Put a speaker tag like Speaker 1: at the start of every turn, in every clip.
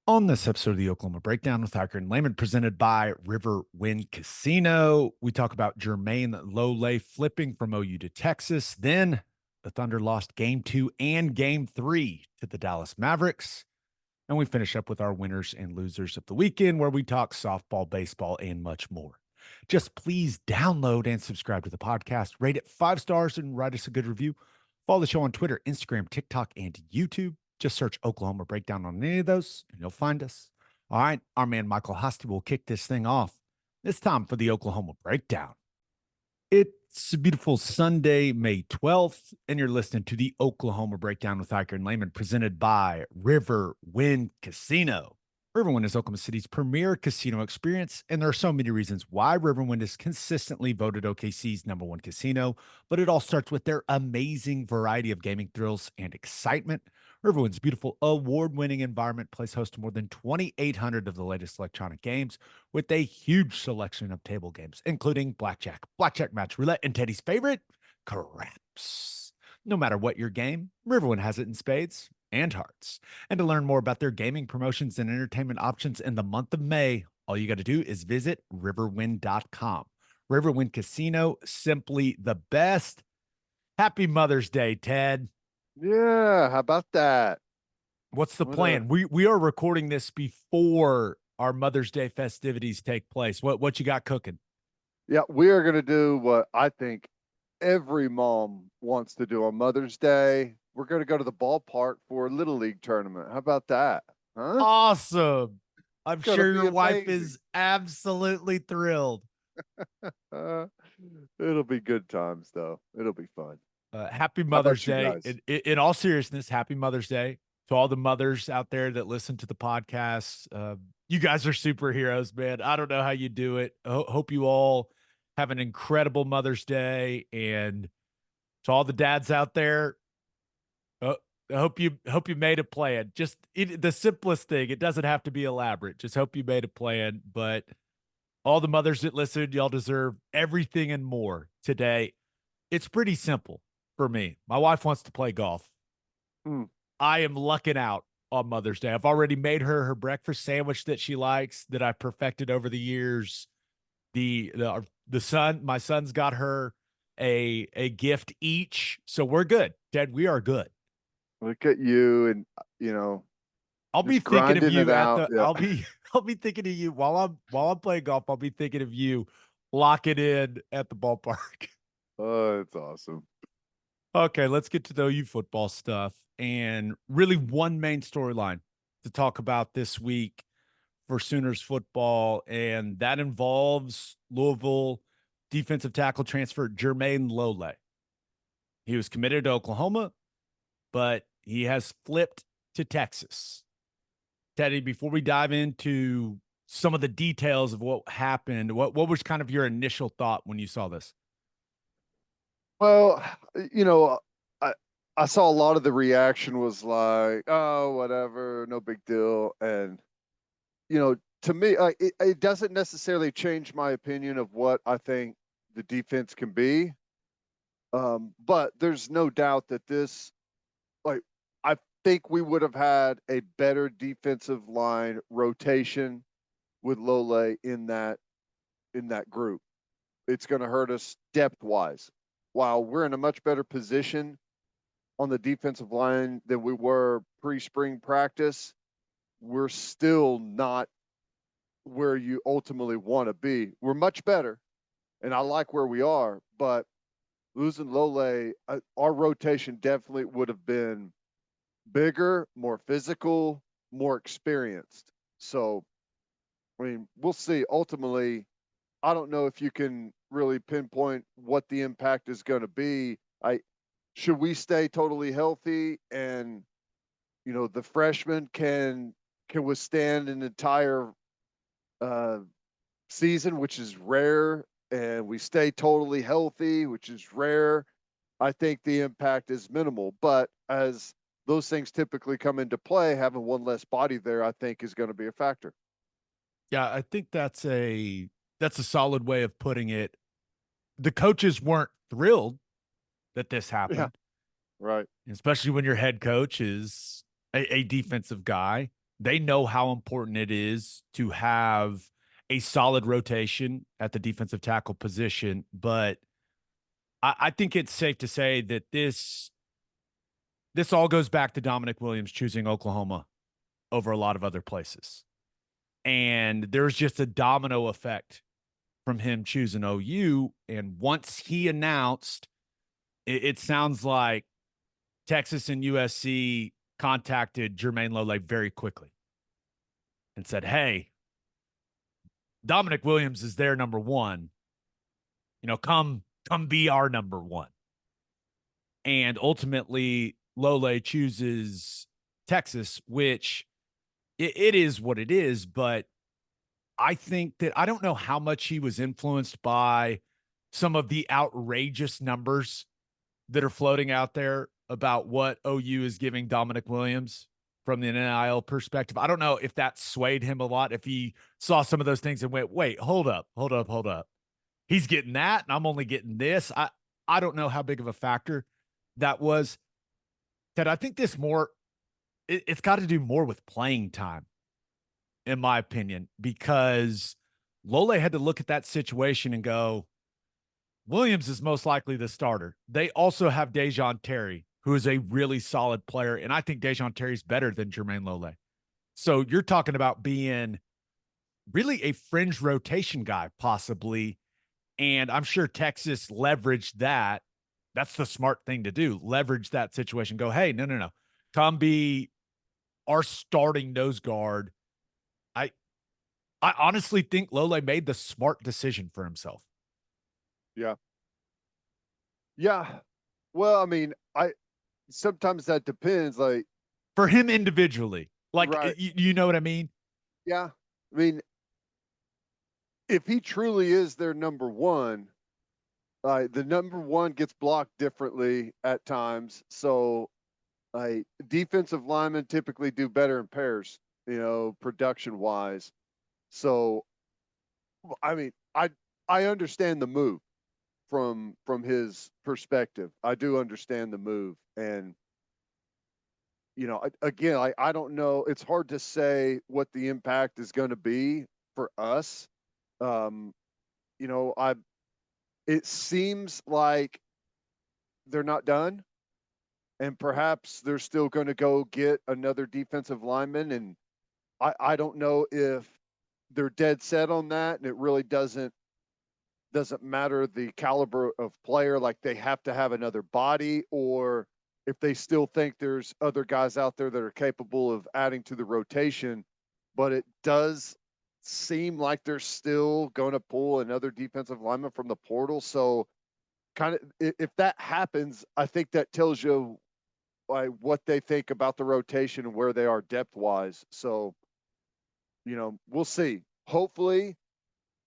Speaker 1: On this episode of the Oklahoma Breakdown with Ikard and Lehman, presented by Riverwind Casino, we talk about Jermayne Lole flipping from OU to Texas. Then the Thunder lost game 2 and game 3 to the Dallas Mavericks. And we finish up with our winners and losers of the weekend, where we talk softball, baseball, and much more. Just please download and subscribe to the podcast, rate it 5 stars, and write us a good review. Follow the show on Twitter, Instagram, TikTok, and YouTube. Just search Oklahoma Breakdown on any of those, and you'll find us. All right, our man Michael Hosty will kick this thing off. It's time for the Oklahoma Breakdown. It's a beautiful Sunday, May 12th, and you're listening to the Oklahoma Breakdown with Ikard and Lehman, presented by Riverwind Casino. Riverwind is Oklahoma City's premier casino experience, and there are so many reasons why Riverwind is consistently voted OKC's #1 casino, but it all starts with their amazing variety of gaming thrills and excitement. Riverwind's beautiful award-winning environment plays host to more than 2,800 of the latest electronic games, with a huge selection of table games, including blackjack, match roulette, and Teddy's favorite, craps. No matter what your game, Riverwind has it in spades and hearts. And to learn more about their gaming promotions and entertainment options in the month of May, all you got to do is visit riverwind.com. Riverwind Casino, simply the best. Happy Mother's Day, Ted.
Speaker 2: Yeah, how about that?
Speaker 1: What's the plan? We are recording this before our Mother's Day festivities take place. What you got cooking?
Speaker 2: Yeah, we are going to do what I think every mom wants to do on Mother's Day. We're going to go to the ballpark for a Little League tournament. How about that? Huh?
Speaker 1: Awesome. I'm sure your wife
Speaker 2: amazing.
Speaker 1: is absolutely thrilled.
Speaker 2: It'll be good times, though. It'll be fun.
Speaker 1: Happy
Speaker 2: How
Speaker 1: Mother's
Speaker 2: about you
Speaker 1: Day.
Speaker 2: guys?
Speaker 1: In all seriousness, happy Mother's Day to all the mothers out there that listen to the podcast. You guys are superheroes, man. I don't know how you do it. Hope you all have an incredible Mother's Day. And to all the dads out there, I hope you made a plan. Just the simplest thing. It doesn't have to be elaborate. Just hope you made a plan. But all the mothers that listen, y'all deserve everything and more today. It's pretty simple for me. My wife wants to play golf. I am lucking out on Mother's Day. I've already made her breakfast sandwich that she likes, that I perfected over the years. My son's got her a gift each, so we're good. Ted, we are good.
Speaker 2: Look at you, and
Speaker 1: I'll be
Speaker 2: just
Speaker 1: thinking of
Speaker 2: grinding it
Speaker 1: you at
Speaker 2: out.
Speaker 1: the.
Speaker 2: Yeah.
Speaker 1: I'll be thinking of you while I'm playing golf. I'll be thinking of you locking in at the ballpark.
Speaker 2: Oh, it's awesome.
Speaker 1: Okay, let's get to the OU football stuff, and really one main storyline to talk about this week for Sooners football, and that involves Louisville defensive tackle transfer Jermayne Lole. He was committed to Oklahoma, but he has flipped to Texas. Teddy, before we dive into some of the details of what happened, what was kind of your initial thought when you saw this?
Speaker 2: Well, I saw a lot of the reaction was like, oh, whatever, no big deal. And, to me, it doesn't necessarily change my opinion of what I think the defense can be. But there's no doubt that I think we would have had a better defensive line rotation with Lole in that group. It's going to hurt us depth wise. While we're in a much better position on the defensive line than we were pre-spring practice, we're still not where you ultimately want to be. We're much better, and I like where we are, but losing Lole, our rotation definitely would have been bigger, more physical, more experienced. So, I mean, we'll see. Ultimately, I don't know if you can really pinpoint what the impact is going to be. Should we stay totally healthy and the freshmen can withstand an entire season, which is rare, and we stay totally healthy, which is rare, I think the impact is minimal. But as those things typically come into play, having one less body there, I think, is going to be a factor.
Speaker 1: Yeah, I think that's a solid way of putting it. The coaches weren't thrilled that this
Speaker 2: Yeah,
Speaker 1: happened,
Speaker 2: right.
Speaker 1: especially when your head coach is a defensive guy. They know how important it is to have a solid rotation at the defensive tackle position, but I think it's safe to say that this all goes back to Dominic Williams choosing Oklahoma over a lot of other places. And there's just a domino effect from him choosing OU. And once he announced, it sounds like Texas and USC contacted Jermayne Lole very quickly and said, hey, Dominic Williams is their number one. Come be our number one. And ultimately, Lole chooses Texas, which it is what it is. But I think that I don't know how much he was influenced by some of the outrageous numbers that are floating out there about what OU is giving Dominic Williams from the NIL perspective. I don't know if that swayed him a lot, if he saw some of those things and went, wait, hold up. He's getting that, and I'm only getting this. I don't know how big of a factor that was. Ted, I think it's got to do more with playing time, in my opinion, because Lole had to look at that situation and go, Williams is most likely the starter. They also have Dejon Terry, who is a really solid player, and I think Dejon Terry's better than Jermayne Lole. So you're talking about being really a fringe rotation guy, possibly, and I'm sure Texas leveraged that. That's the smart thing to do. Leverage that situation. Go, hey, no. Come be our starting nose guard. I honestly think Lole made the smart decision for himself.
Speaker 2: Yeah. Yeah. Well, I mean, sometimes that depends. Like
Speaker 1: For him individually. Like,
Speaker 2: right.
Speaker 1: you know what I mean?
Speaker 2: Yeah. I mean, if he truly is their number one, the number one gets blocked differently at times. So defensive linemen typically do better in pairs, production wise. So, I mean, I understand the move from his perspective. I do understand the move. And, again, I don't know. It's hard to say what the impact is going to be for us. Um, it seems like they're not done, and perhaps they're still going to go get another defensive lineman. And I don't know if they're dead set on that, and it really doesn't matter the caliber of player, like they have to have another body, or if they still think there's other guys out there that are capable of adding to the rotation. But it does seem like they're still going to pull another defensive lineman from the portal. So kind of, if that happens, I think that tells you what they think about the rotation and where they are depth wise. So, we'll see. Hopefully,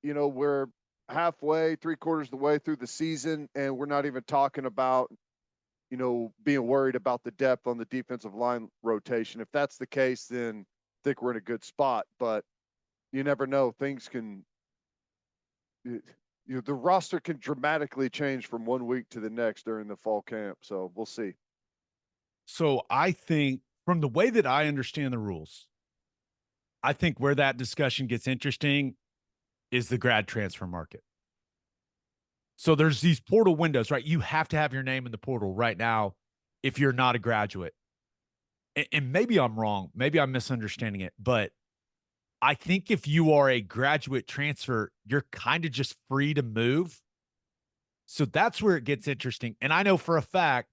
Speaker 2: we're halfway, 3/4 of the way through the season, and we're not even talking about, being worried about the depth on the defensive line rotation. If that's the case, then I think we're in a good spot. But you never know. Things can, the roster can dramatically change from one week to the next during the fall camp. So we'll see.
Speaker 1: So I think from the way that I understand the rules, I think where that discussion gets interesting is the grad transfer market. So there's these portal windows, right? You have to have your name in the portal right now if you're not a graduate. And maybe I'm wrong. Maybe I'm misunderstanding it. But I think if you are a graduate transfer, you're kind of just free to move. So that's where it gets interesting. And I know for a fact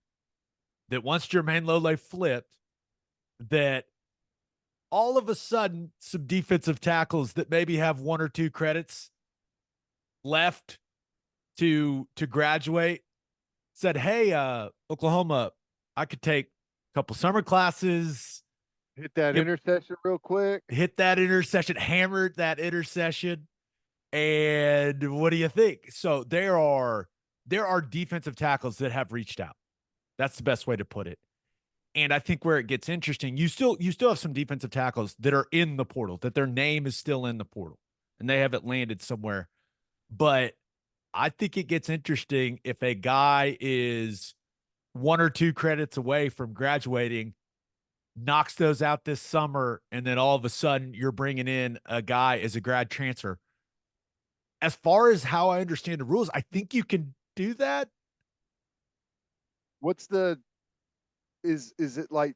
Speaker 1: that once Jermayne Lole flipped, that all of a sudden some defensive tackles that maybe have one or two credits left to graduate said, hey, Oklahoma, I could take a couple summer classes,
Speaker 2: Hit that intersection real quick.
Speaker 1: hit that intersection, hammered that intersection. And what do you think? So there are defensive tackles that have reached out. That's the best way to put it. And I think where it gets interesting, you still have some defensive tackles that are in the portal, that their name is still in the portal and they haven't landed somewhere. But I think it gets interesting if a guy is one or two credits away from graduating. knocks those out this summer, and then all of a sudden you're bringing in a guy as a grad transfer. As far as how I understand the rules, I think you can do that.
Speaker 2: What's the is it like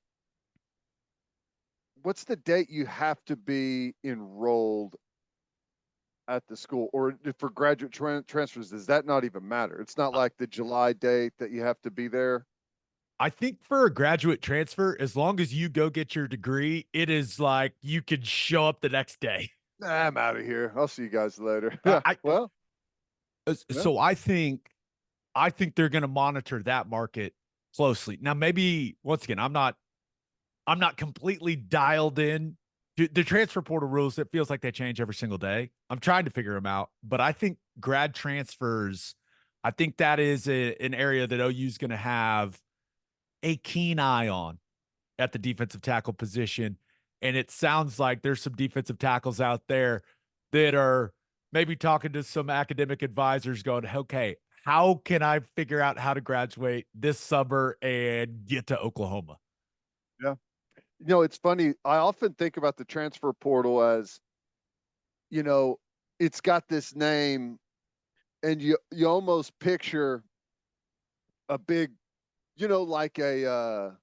Speaker 2: what's the date you have to be enrolled at the school, or for graduate transfers, does that not even matter? It's not
Speaker 1: I
Speaker 2: like the July date that you have to be there.
Speaker 1: I think for a graduate transfer, as long as you go get your degree, it is like you could show up the next day.
Speaker 2: Nah, I'm out of here. I'll see you guys later.
Speaker 1: I,
Speaker 2: Yeah.
Speaker 1: I
Speaker 2: Well, yeah.
Speaker 1: so I think they're going to monitor that market closely. Now, maybe once again, I'm not completely dialed in to the transfer portal rules. It feels like they change every single day. I'm trying to figure them out, but I think grad transfers, I think that is an area that OU is going to have a keen eye on at the defensive tackle position. And it sounds like there's some defensive tackles out there that are maybe talking to some academic advisors going, okay, how can I figure out how to graduate this summer and get to Oklahoma?
Speaker 2: Yeah. It's funny. I often think about the transfer portal as, you know, it's got this name, and you almost picture a big, like um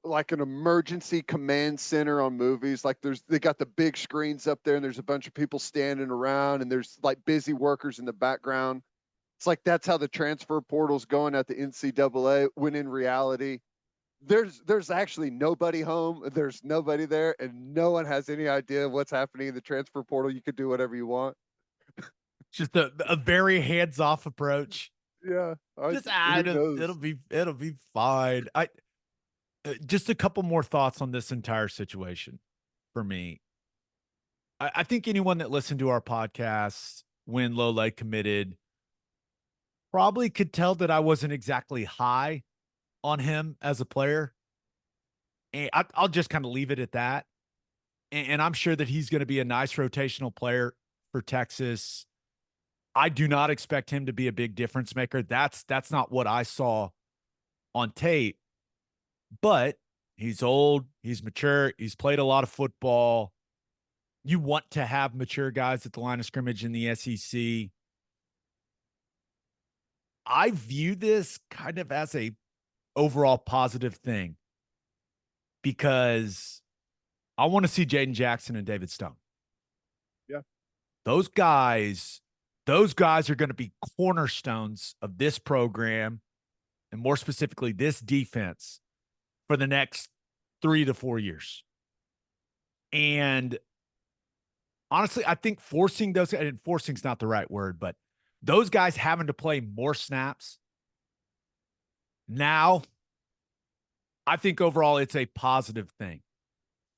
Speaker 2: like an emergency command center on movies. Like they got the big screens up there, and there's a bunch of people standing around, and there's like busy workers in the background. It's like that's how the transfer portal's going at the NCAA, when in reality there's actually nobody home. There's nobody there, and no one has any idea what's happening in the transfer portal. You could do whatever you want.
Speaker 1: Just a very hands-off approach.
Speaker 2: Yeah,
Speaker 1: Just
Speaker 2: who
Speaker 1: it'll
Speaker 2: knows?
Speaker 1: be fine. I just a couple more thoughts on this entire situation for me. I think anyone that listened to our podcast when Lole committed probably could tell that I wasn't exactly high on him as a player. And I'll just kind of leave it at that. And I'm sure that he's going to be a nice rotational player for Texas. I do not expect him to be a big difference maker. That's not what I saw on tape. But he's old, he's mature, he's played a lot of football. You want to have mature guys at the line of scrimmage in the SEC. I view this kind of as a overall positive thing because I want to see Jaden Jackson and David Stone.
Speaker 2: Yeah.
Speaker 1: Those guys, those guys are going to be cornerstones of this program, and more specifically this defense, for the next 3 to 4 years. And honestly, I think forcing those, and forcing's not the right word, but those guys having to play more snaps now, I think overall it's a positive thing.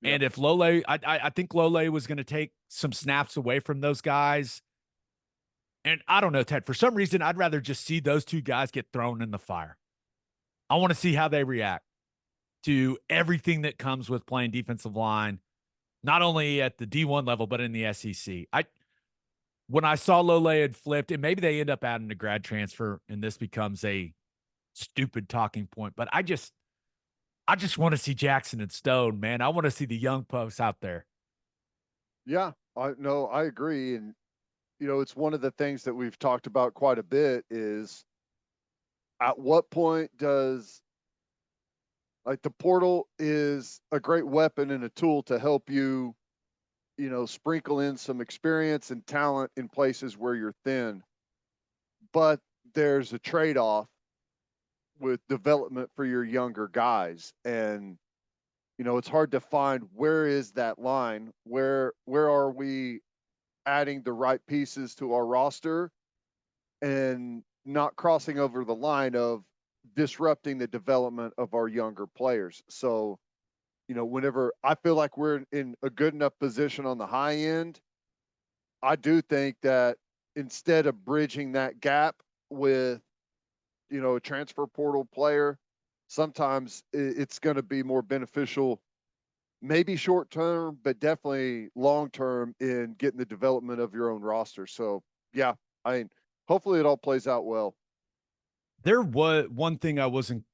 Speaker 2: Yeah.
Speaker 1: And if Lole, I think Lole was going to take some snaps away from those guys. And I don't know, Ted, for some reason, I'd rather just see those two guys get thrown in the fire. I want to see how they react to everything that comes with playing defensive line, not only at the D1 level, but in the SEC. When I saw Lole had flipped, and maybe they end up adding a grad transfer, and this becomes a stupid talking point, but I just want to see Jackson and Stone, man. I want to see the young pups out there.
Speaker 2: Yeah, I agree. And it's one of the things that we've talked about quite a bit is, at what point does, like, the portal is a great weapon and a tool to help you, sprinkle in some experience and talent in places where you're thin. But there's a trade-off with development for your younger guys. And, it's hard to find, where is that line? Where are we adding the right pieces to our roster and not crossing over the line of disrupting the development of our younger players? So, whenever I feel like we're in a good enough position on the high end, I do think that instead of bridging that gap with, a transfer portal player, sometimes it's going to be more beneficial, maybe short term, but definitely long term, in getting the development of your own roster. So, yeah, I mean, hopefully it all plays out well.
Speaker 1: There was one thing I wasn't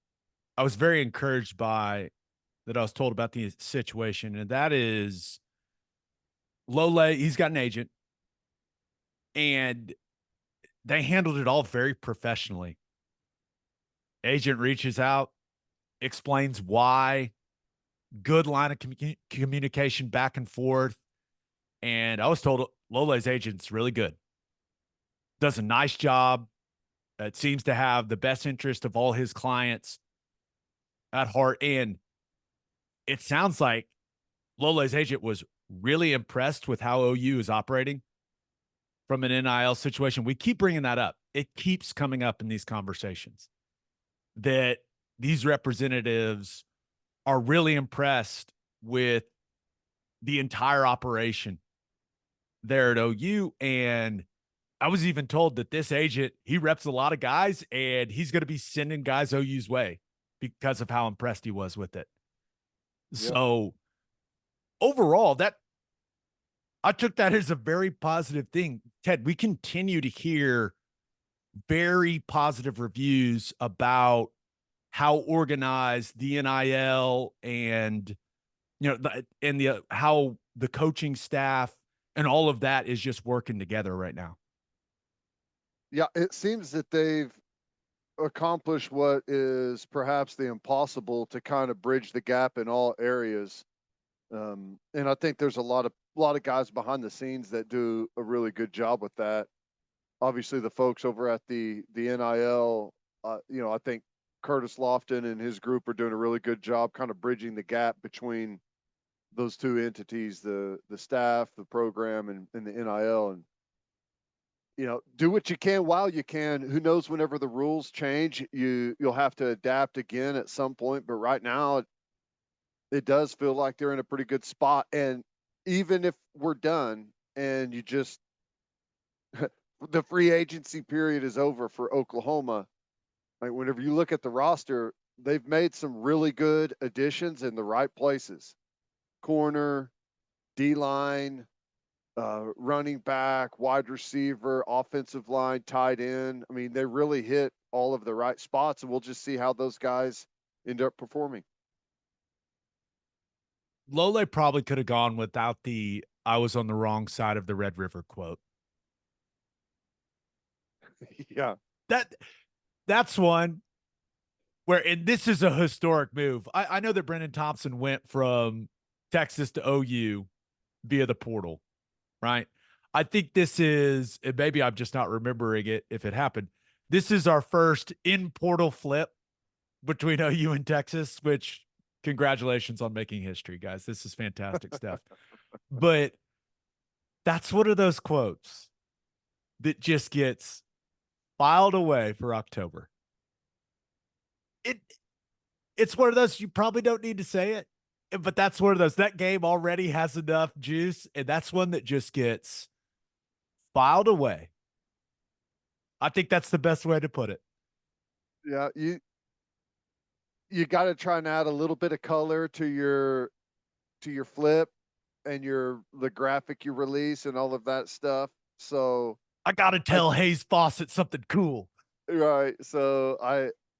Speaker 1: I was very encouraged by that I was told about the situation, and that is Lole, he's got an agent, and they handled it all very professionally. Agent reaches out, explains why, good line of communication back and forth. And I was told Lole's agent's really good, does a nice job. It seems to have the best interest of all his clients at heart. And it sounds like Lole's agent was really impressed with how OU is operating from an NIL situation. We keep bringing that up. It keeps coming up in these conversations that these representatives are really impressed with the entire operation there at OU. And I was even told that this agent, he reps a lot of guys and he's going to be sending guys OU's way because of how impressed he was with it.
Speaker 2: Yeah.
Speaker 1: So overall, that I took that as a very positive thing. Ted, we continue to hear very positive reviews about how organized the NIL and how the coaching staff and all of that is just working together right now.
Speaker 2: Yeah, it seems that they've accomplished what is perhaps the impossible to kind of bridge the gap in all areas. And I think there's a lot of guys behind the scenes that do a really good job with that. Obviously, the folks over at the NIL, I think Curtis Lofton and his group are doing a really good job kind of bridging the gap between those two entities, the staff, the program, and the NIL. And do what you can while you can. Who knows, whenever the rules change, you'll have to adapt again at some point. But right now, it does feel like they're in a pretty good spot. And even if we're done and you just the free agency period is over for Oklahoma, like whenever you look at the roster, they've made some really good additions in the right places. Corner, D-line, running back, wide receiver, offensive line, tight end. I mean, they really hit all of the right spots, and we'll just see how those guys end up performing.
Speaker 1: Lole probably could have gone without the "I was on the wrong side of the Red River" quote.
Speaker 2: Yeah.
Speaker 1: That's one where, and this is a historic move. I know that Brennan Thompson went from Texas to OU via the portal, right? I think this is, and maybe I'm just not remembering it if it happened. This is our first in portal flip between OU and Texas, which congratulations on making history, guys. This is fantastic stuff. But that's one of those quotes that just gets filed away for October. It's one of those, you probably don't need to say it, but that's one of those. That game already has enough juice, and that's one that just gets filed away. I think that's the best way to put it.
Speaker 2: Yeah, you got to try and add a little bit of color to your flip and the graphic you release and all of that stuff. So
Speaker 1: I got to tell Hayes Fawcett something cool.
Speaker 2: Right. So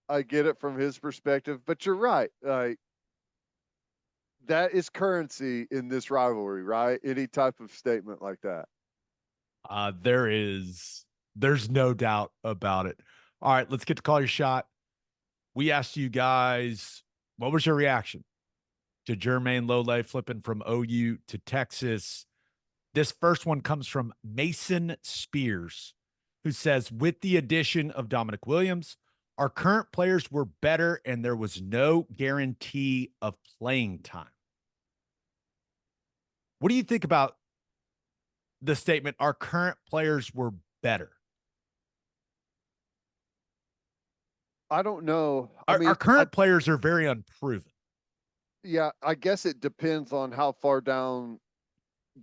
Speaker 2: I get it from his perspective, but you're right. Like, that is currency in this rivalry, right? Any type of statement like that.
Speaker 1: There's no doubt about it. All right, let's get to call your shot. We asked you guys, what was your reaction to Jermayne Lole flipping from OU to Texas? This first one comes from Mason Spears, who says, with the addition of Dominic Williams, our current players were better and there was no guarantee of playing time. What do you think about the statement, our current players were better?
Speaker 2: I don't know.
Speaker 1: Our current players are very unproven.
Speaker 2: Yeah, I guess it depends on how far down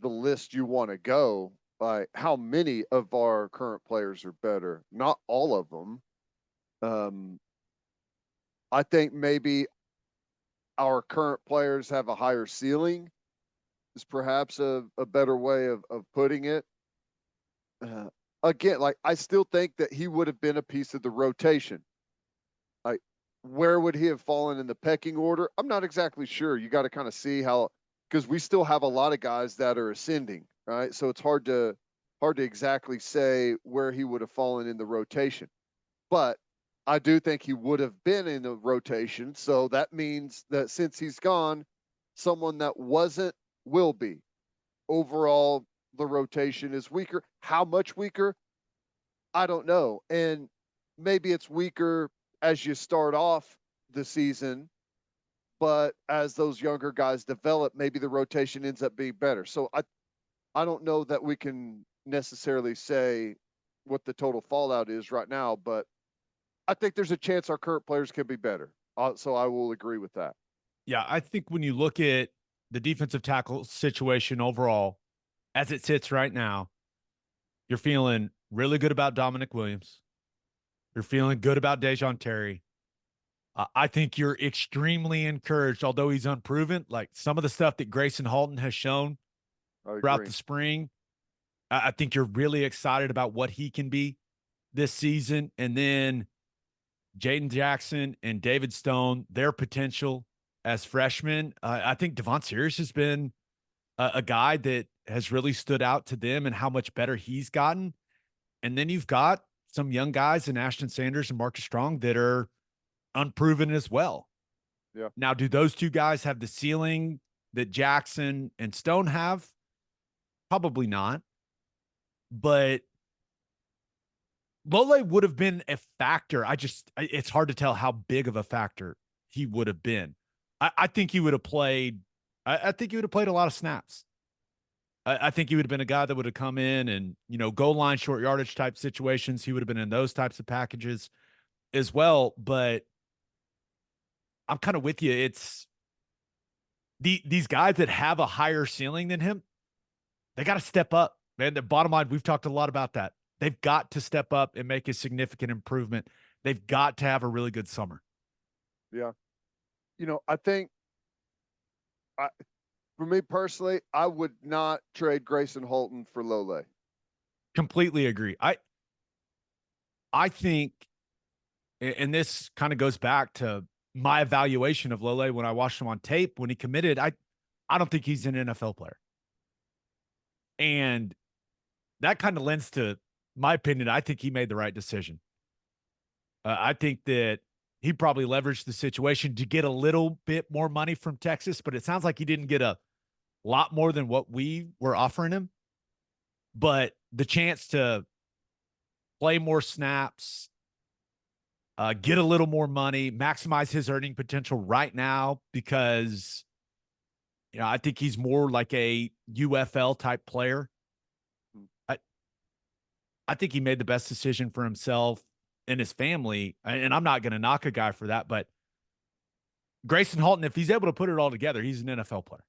Speaker 2: the list you want to go. Like, how many of our current players are better? Not all of them. I think maybe our current players have a higher ceiling, is perhaps a better way of putting it. Again, like, I still think that he would have been a piece of the rotation. Like, where would he have fallen in the pecking order? I'm not exactly sure. You got to kind of see how, because we still have a lot of guys that are ascending, right? So it's hard to exactly say where he would have fallen in the rotation. But I do think he would have been in the rotation. So that means that since he's gone, someone that wasn't will be. Overall, the rotation is weaker. How much weaker? I don't know. And maybe it's weaker as you start off the season, but as those younger guys develop, maybe the rotation ends up being better. So I don't know that we can necessarily say what the total fallout is right now, but I think there's a chance our current players can be better. So I will agree with that.
Speaker 1: Yeah, I think when you look at the defensive tackle situation overall, as it sits right now, you're feeling really good about Dominic Williams. You're feeling good about Dejoun Terry. I think you're extremely encouraged, although he's unproven. Like some of the stuff that Grayson Halton has shown
Speaker 2: I
Speaker 1: throughout
Speaker 2: agree.
Speaker 1: the spring, I think you're really excited about what he can be this season. And then Jaden Jackson and David Stone, their potential as freshmen. I think Devon Sears has been a guy that has really stood out to them and how much better he's gotten. And then you've got some young guys in Ashton Sanders and Marcus Strong that are unproven as well.
Speaker 2: Yeah.
Speaker 1: Now, do those two guys have the ceiling that Jackson and Stone have? Probably not. But Lole would have been a factor. It's hard to tell how big of a factor he would have been. I think he would have played. I think he would have played a lot of snaps. I think he would have been a guy that would have come in and, goal line, short yardage type situations. He would have been in those types of packages as well. But I'm kind of with you. It's these guys that have a higher ceiling than him, they got to step up, man. The bottom line, we've talked a lot about that. They've got to step up and make a significant improvement. They've got to have a really good summer.
Speaker 2: Yeah. I think for me personally, I would not trade Grayson Holton for Lole.
Speaker 1: Completely agree. I think, and this kind of goes back to my evaluation of Lole when I watched him on tape when he committed. I don't think he's an NFL player. And that kind of lends to my opinion. I think he made the right decision. I think that he probably leveraged the situation to get a little bit more money from Texas, but it sounds like he didn't get a lot more than what we were offering him. But the chance to play more snaps, get a little more money, maximize his earning potential right now, because I think he's more like a UFL type player. I think he made the best decision for himself and his family, and I'm not going to knock a guy for that, but Grayson Halton, if he's able to put it all together, he's an NFL player.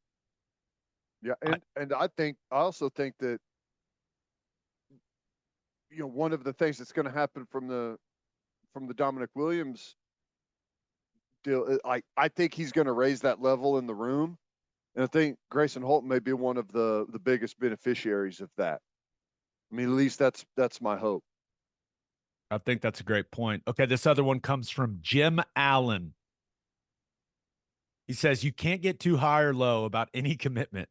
Speaker 2: Yeah, and I also think that one of the things that's going to happen from the Dominic Williams deal, I think he's going to raise that level in the room, and I think Grayson Holton may be one of the biggest beneficiaries of that. I mean, at least that's my hope.
Speaker 1: I think that's a great point. Okay, this other one comes from Jim Allen. He says, you can't get too high or low about any commitment.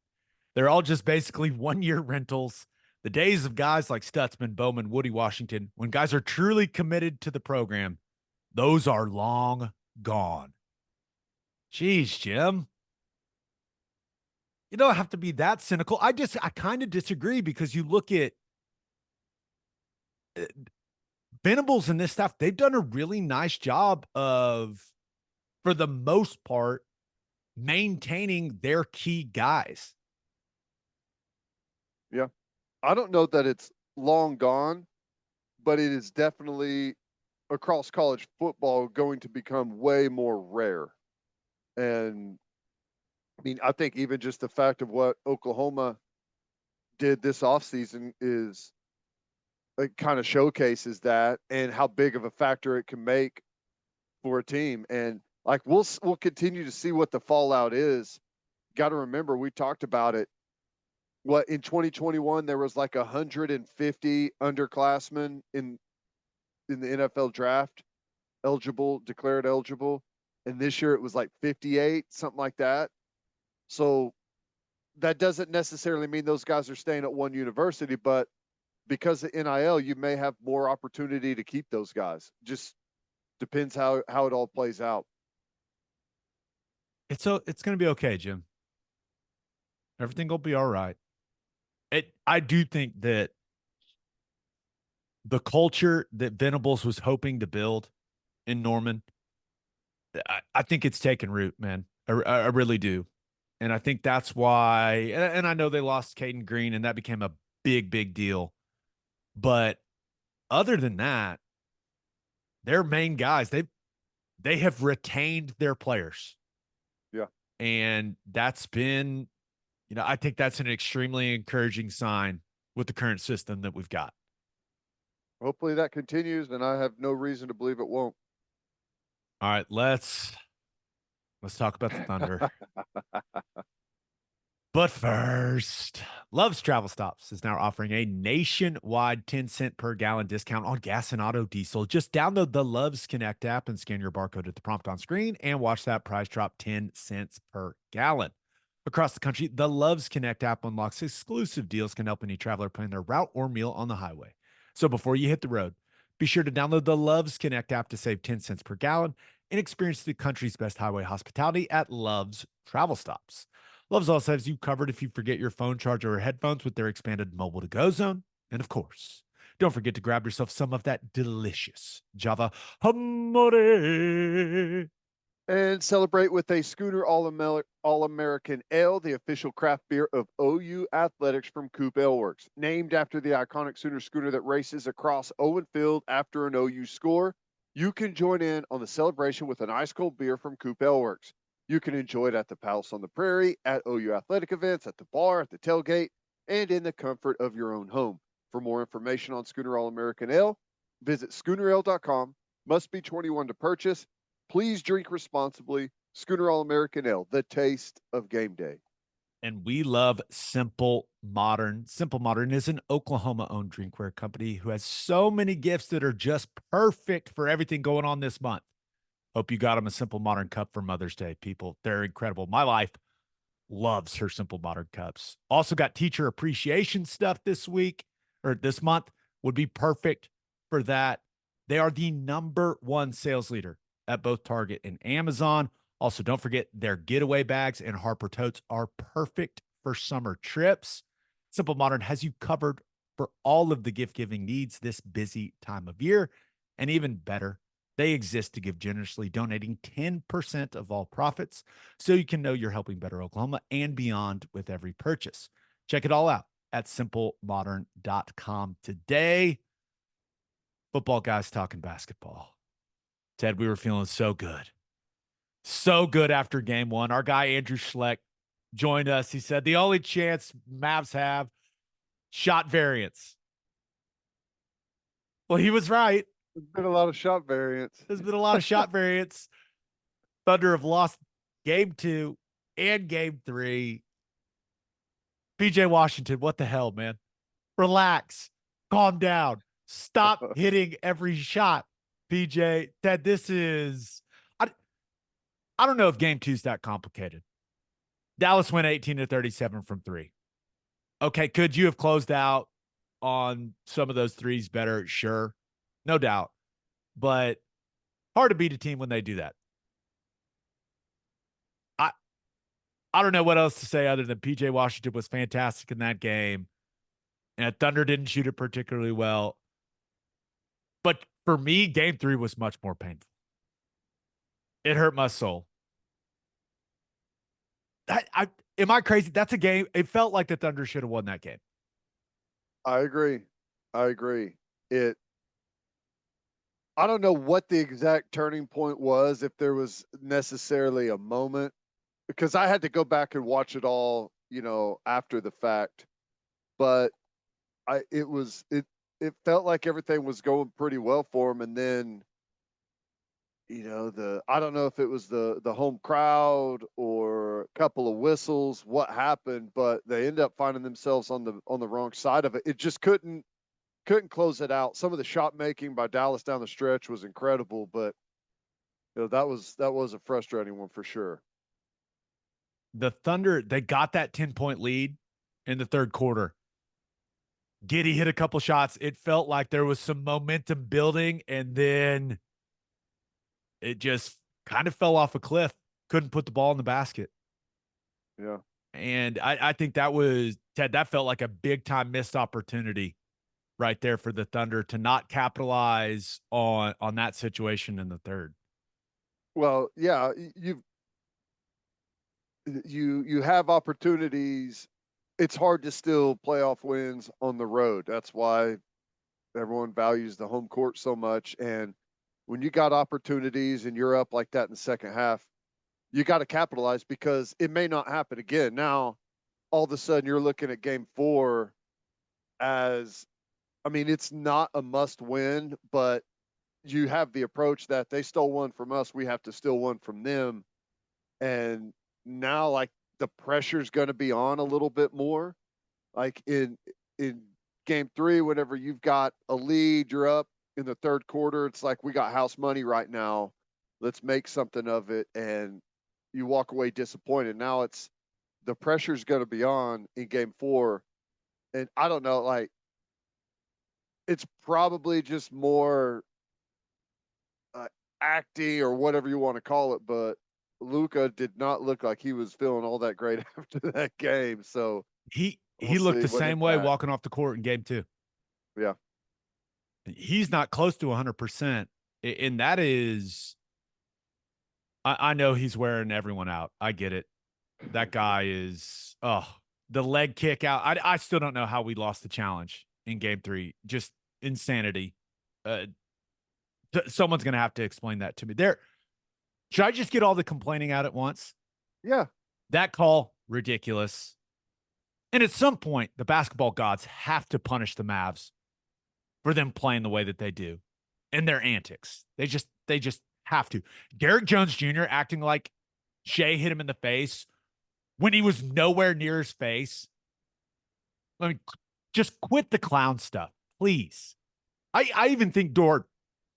Speaker 1: They're all just basically one-year rentals. The days of guys like Stutzman, Bowman, Woody Washington, when guys are truly committed to the program, those are long gone. Jeez, Jim. You don't have to be that cynical. I kind of disagree, because you look at Venables and this stuff, they've done a really nice job of, for the most part, maintaining their key guys.
Speaker 2: Yeah. I don't know that it's long gone, but it is definitely across college football going to become way more rare. And I mean, I think even just the fact of what Oklahoma did this offseason is it kind of showcases that and how big of a factor it can make for a team. And like we'll continue to see what the fallout is. Got to remember, we talked about it. What, in 2021 there was like 150 underclassmen in the NFL draft. declared eligible. And this year it was like 58, something like that. So that doesn't necessarily mean those guys are staying at one university, but because of NIL, you may have more opportunity to keep those guys. Just depends how it all plays out.
Speaker 1: It's going to be okay, Jim. Everything will be all right. I do think that the culture that Venables was hoping to build in Norman, I think it's taken root, man. I really do. And I think that's why, and I know they lost Caden Green and that became a big, big deal. But other than that, their main guys, they have retained their players.
Speaker 2: Yeah.
Speaker 1: And that's been, I think that's an extremely encouraging sign with the current system that we've got.
Speaker 2: Hopefully that continues, and I have no reason to believe it won't.
Speaker 1: All right, let's talk about the Thunder. But first, Love's Travel Stops is now offering a nationwide 10-cent per gallon discount on gas and auto diesel. Just download the Love's Connect app and scan your barcode at the prompt on screen and watch that price drop 10 cents per gallon. Across the country, the Love's Connect app unlocks exclusive deals can help any traveler plan their route or meal on the highway. So before you hit the road, be sure to download the Love's Connect app to save 10 cents per gallon and experience the country's best highway hospitality at Love's Travel Stops. Love's also has you covered if you forget your phone charger or headphones with their expanded mobile to go zone. And of course, don't forget to grab yourself some of that delicious Java Hamore.
Speaker 2: And celebrate with a Schooner All-American Ale, the official craft beer of OU Athletics from Coop Ale Works. Named after the iconic Sooner schooner that races across Owen Field after an OU score, you can join in on the celebration with an ice-cold beer from Coop Ale Works. You can enjoy it at the Palace on the Prairie, at OU athletic events, at the bar, at the tailgate, and in the comfort of your own home. For more information on Schooner All-American Ale, visit SchoonerAle.com. Must be 21 to purchase. Please drink responsibly. Schooner All-American Ale, the taste of game day.
Speaker 1: And we love Simple Modern. Simple Modern is an Oklahoma-owned drinkware company who has so many gifts that are just perfect for everything going on this month. Hope you got them a Simple Modern cup for Mother's Day, people. They're incredible. My wife loves her Simple Modern cups. Also got teacher appreciation stuff this week or this month would be perfect for that. They are the #1 sales leader at both Target and Amazon. Also, don't forget their getaway bags and Harper totes are perfect for summer trips. Simple Modern has you covered for all of the gift giving needs this busy time of year. And even better, they exist to give generously, donating 10% of all profits so you can know you're helping better Oklahoma and beyond with every purchase. Check it all out at simplemodern.com today. Football Guys Talking Basketball. Ted, we were feeling so good. So good after game one. Our guy, Andrew Schleck, joined us. He said the only chance Mavs have, shot variance. Well, he was right.
Speaker 2: There's been a lot of shot variance.
Speaker 1: There's been a lot of shot variance. Thunder have lost game 2 and game 3. PJ Washington, what the hell, man? Relax. Calm down. Stop hitting every shot. PJ, Ted, this is I don't know if game 2 is that complicated. Dallas went 18-37 from 3. Okay, could you have closed out on some of those threes better? Sure. No doubt. But hard to beat a team when they do that. I don't know what else to say other than PJ Washington was fantastic in that game. And Thunder didn't shoot it particularly well. But for me, game 3 was much more painful. It hurt my soul. Am I crazy? That's a game. It felt like the Thunder should have won that game.
Speaker 2: I agree. I don't know what the exact turning point was, if there was necessarily a moment, because I had to go back and watch it all, after the fact. But it felt like everything was going pretty well for him, and then I don't know if it was the home crowd or a couple of whistles, what happened, but they end up finding themselves on the wrong side of it. It just couldn't close it out. Some of the shot making by Dallas down the stretch was incredible, but that was a frustrating one for sure.
Speaker 1: The Thunder, they got that 10-point lead in the third quarter. Giddey hit a couple shots. It felt like there was some momentum building, and then it just kind of fell off a cliff. Couldn't put the ball in the basket.
Speaker 2: Yeah.
Speaker 1: And I think that was, Ted, that felt like a big time missed opportunity right there for the Thunder to not capitalize on that situation in the third.
Speaker 2: Well, yeah, you have opportunities. It's hard to steal playoff wins on the road. That's why everyone values the home court so much. And when you got opportunities and you're up like that in the second half, you got to capitalize because it may not happen again. Now, all of a sudden, you're looking at game 4 as, I mean, it's not a must win, but you have the approach that they stole one from us. We have to steal one from them. And now, like, the pressure's going to be on a little bit more. Like in game 3, whenever you've got a lead, you're up in the third quarter. It's like, we got house money right now. Let's make something of it. And you walk away disappointed. Now it's the pressure's going to be on in game 4. And I don't know, like, it's probably just more acting or whatever you want to call it. But Luka did not look like he was feeling all that great after that game. So
Speaker 1: He
Speaker 2: we'll
Speaker 1: looked
Speaker 2: see
Speaker 1: the
Speaker 2: when
Speaker 1: same
Speaker 2: it's
Speaker 1: way
Speaker 2: back.
Speaker 1: walking off the court in game 2.
Speaker 2: Yeah.
Speaker 1: He's not close to 100%. And that is, I know he's wearing everyone out. I get it. That guy is, the leg kick out. I still don't know how we lost the challenge in game 3. Just insanity. Someone's going to have to explain that to me. Should I just get all the complaining out at once?
Speaker 2: Yeah.
Speaker 1: That call, ridiculous. And at some point, the basketball gods have to punish the Mavs for them playing the way that they do and their antics. They just have to. Derrick Jones Jr. acting like Shea hit him in the face when he was nowhere near his face. I mean, just quit the clown stuff, please. I even think Dort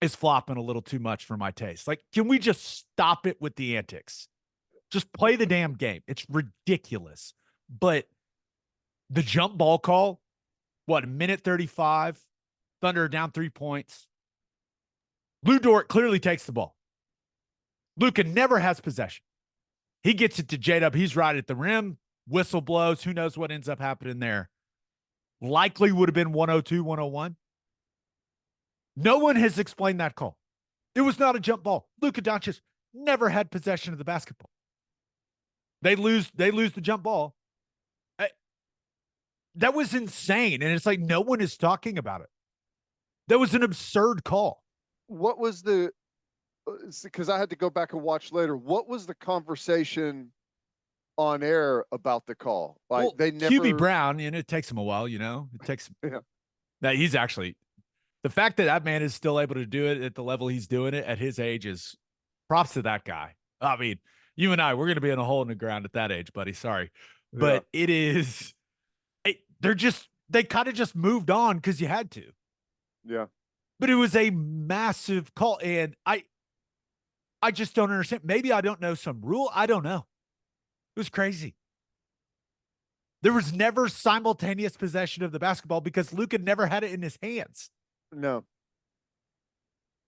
Speaker 1: is flopping a little too much for my taste. Like, can we just stop it with the antics? Just play the damn game. It's ridiculous. But the jump ball call, what, minute 35? Thunder down 3 points. Lou Dort clearly takes the ball. Luka never has possession. He gets it to J-Dub. He's right at the rim. Whistle blows. Who knows what ends up happening there? Likely would have been 102, 101. No one has explained that call. It was not a jump ball. Luka Doncic never had possession of the basketball. They lose the jump ball. That was insane. And it's like no one is talking about it. That was an absurd call.
Speaker 2: What was the, because I had to go back and watch later, what was the conversation on air about the call? Like,
Speaker 1: well,
Speaker 2: they never.
Speaker 1: QB Brown, it takes him a while, it takes
Speaker 2: Yeah.
Speaker 1: that he's actually, the fact that man is still able to do it at the level he's doing it at his age is props to that guy. I mean, you and I, we're going to be in a hole in the ground at that age, buddy. Sorry. But it is, they kind of just moved on because you had to.
Speaker 2: Yeah.
Speaker 1: But it was a massive call. And I just don't understand. Maybe I don't know some rule. I don't know. It was crazy. There was never simultaneous possession of the basketball because Luka never had it in his hands.
Speaker 2: No.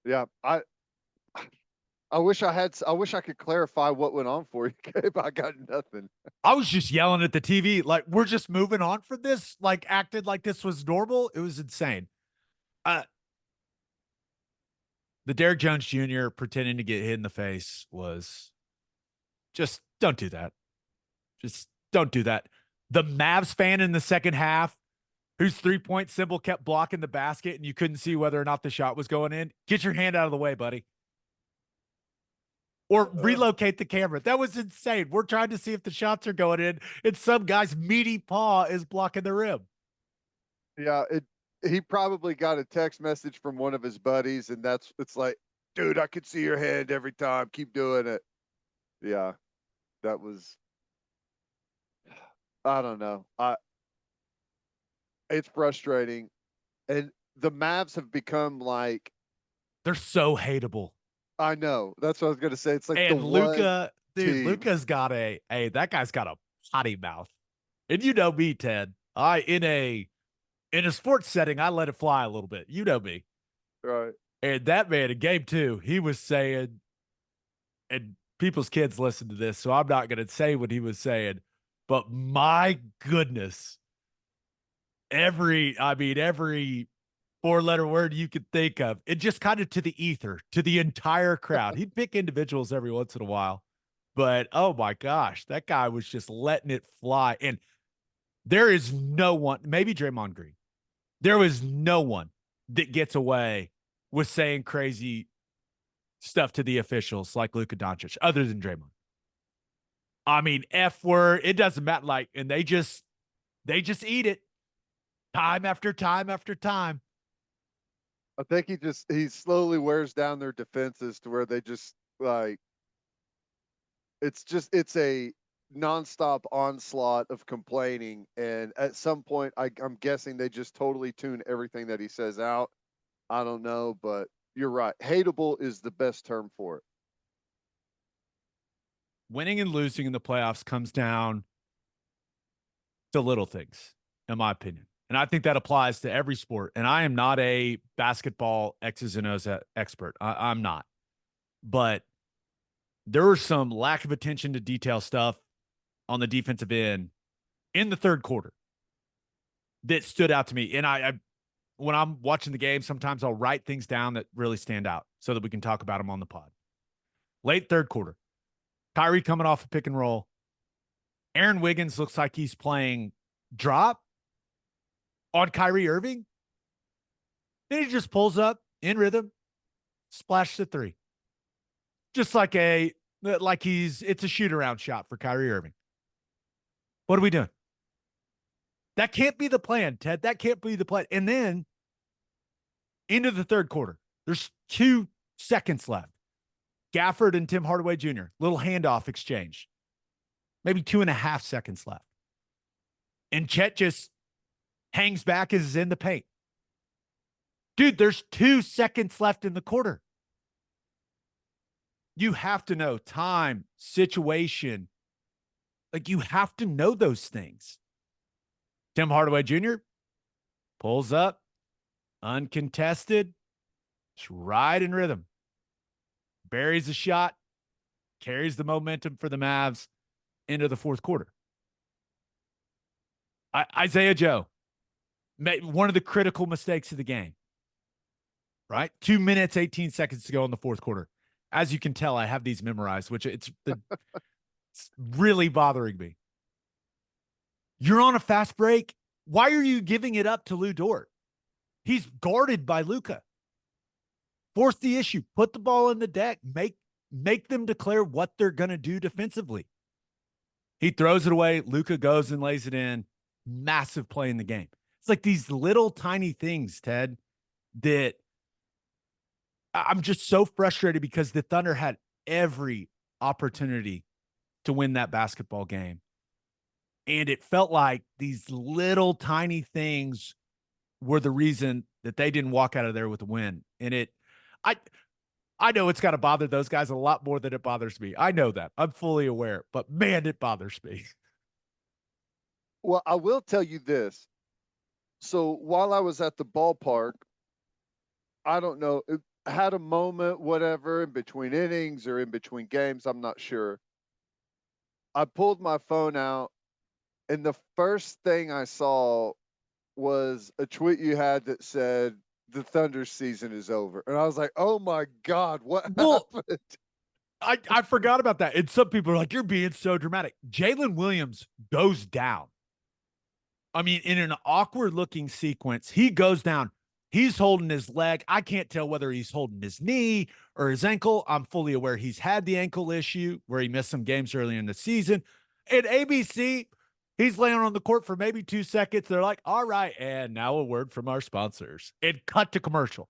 Speaker 2: Yeah. I wish I could clarify what went on for you, Gabe. I got nothing.
Speaker 1: I was just yelling at the TV, like, we're just moving on from this, like, acted like this was normal. It was insane. The Derrick Jones Jr. pretending to get hit in the face was just, don't do that. Just don't do that. The Mavs fan in the second half, whose 3-point symbol kept blocking the basket and you couldn't see whether or not the shot was going in, get your hand out of the way, buddy. Or relocate the camera. That was insane. We're trying to see if the shots are going in, and some guy's meaty paw is blocking the rim.
Speaker 2: Yeah, he probably got a text message from one of his buddies, and it's like, dude, I could see your hand every time. Keep doing it. Yeah, that was, I don't know. It's frustrating. And the Mavs have become like,
Speaker 1: They're so hateable.
Speaker 2: I know. That's what I was gonna say. It's like the
Speaker 1: And
Speaker 2: one
Speaker 1: Luka, dude,
Speaker 2: team.
Speaker 1: Luka's got that guy's got a potty mouth. And you know me, Ted. In a sports setting, I let it fly a little bit. You know me.
Speaker 2: Right.
Speaker 1: And that man in game 2, he was saying, and people's kids listen to this, so I'm not going to say what he was saying, but my goodness, every four-letter word you could think of, it just kind of to the ether, to the entire crowd. He'd pick individuals every once in a while, but oh my gosh, that guy was just letting it fly. And there is no one, maybe Draymond Green, there was no one that gets away with saying crazy stuff to the officials like Luka Doncic, other than Draymond. I mean, F word, it doesn't matter. Like, and they just eat it time after time after time.
Speaker 2: I think he slowly wears down their defenses to where they just like it's a nonstop onslaught of complaining, and at some point I'm guessing they just totally tune everything that he says out. I don't know, but you're right. Hateable is the best term for it.
Speaker 1: Winning and losing in the playoffs comes down to little things, in my opinion. And I think that applies to every sport. And I am not a basketball X's and O's expert. I'm not. But there was some lack of attention to detail stuff on the defensive end in the third quarter that stood out to me. And I when I'm watching the game, sometimes I'll write things down that really stand out so that we can talk about them on the pod. Late third quarter, Kyrie coming off a pick and roll. Aaron Wiggins looks like he's playing drop on Kyrie Irving. Then he just pulls up in rhythm, splash the three. Just like it's a shoot around shot for Kyrie Irving. What are we doing? That can't be the plan, Ted. That can't be the plan. And then into the third quarter, there's 2 seconds left. Gafford and Tim Hardaway Jr., little handoff exchange. Maybe 2.5 seconds left. And Chet just hangs back as he's in the paint. Dude, there's 2 seconds left in the quarter. You have to know time, situation. Like, you have to know those things. Tim Hardaway Jr. pulls up, uncontested, just right in rhythm. Buries a shot, carries the momentum for the Mavs into the fourth quarter. Isaiah Joe made one of the critical mistakes of the game, right? 2 minutes, 18 seconds to go in the fourth quarter. As you can tell, I have these memorized, which it's really bothering me. You're on a fast break. Why are you giving it up to Lou Dort? He's guarded by Luka. Force the issue. Put the ball in the deck. Make them declare what they're going to do defensively. He throws it away. Luka goes and lays it in. Massive play in the game. It's like these little tiny things, Ted, that I'm just so frustrated because the Thunder had every opportunity to win that basketball game. And it felt like these little tiny things were the reason that they didn't walk out of there with a win. And I know it's got to bother those guys a lot more than it bothers me. I know that. I'm fully aware. But, man, it bothers me.
Speaker 2: Well, I will tell you this. So while I was at the ballpark, I don't know, had a moment, whatever, in between innings or in between games, I'm not sure. I pulled my phone out, and the first thing I saw was a tweet you had that said, the Thunder season is over. And I was like, oh my God, what happened?
Speaker 1: I forgot about that. And some people are like, you're being so dramatic. Jalen Williams goes down. I mean, in an awkward looking sequence, he goes down. He's holding his leg. I can't tell whether he's holding his knee or his ankle. I'm fully aware he's had the ankle issue where he missed some games early in the season. At ABC, he's laying on the court for maybe 2 seconds. They're like, all right, and now a word from our sponsors. And cut to commercial.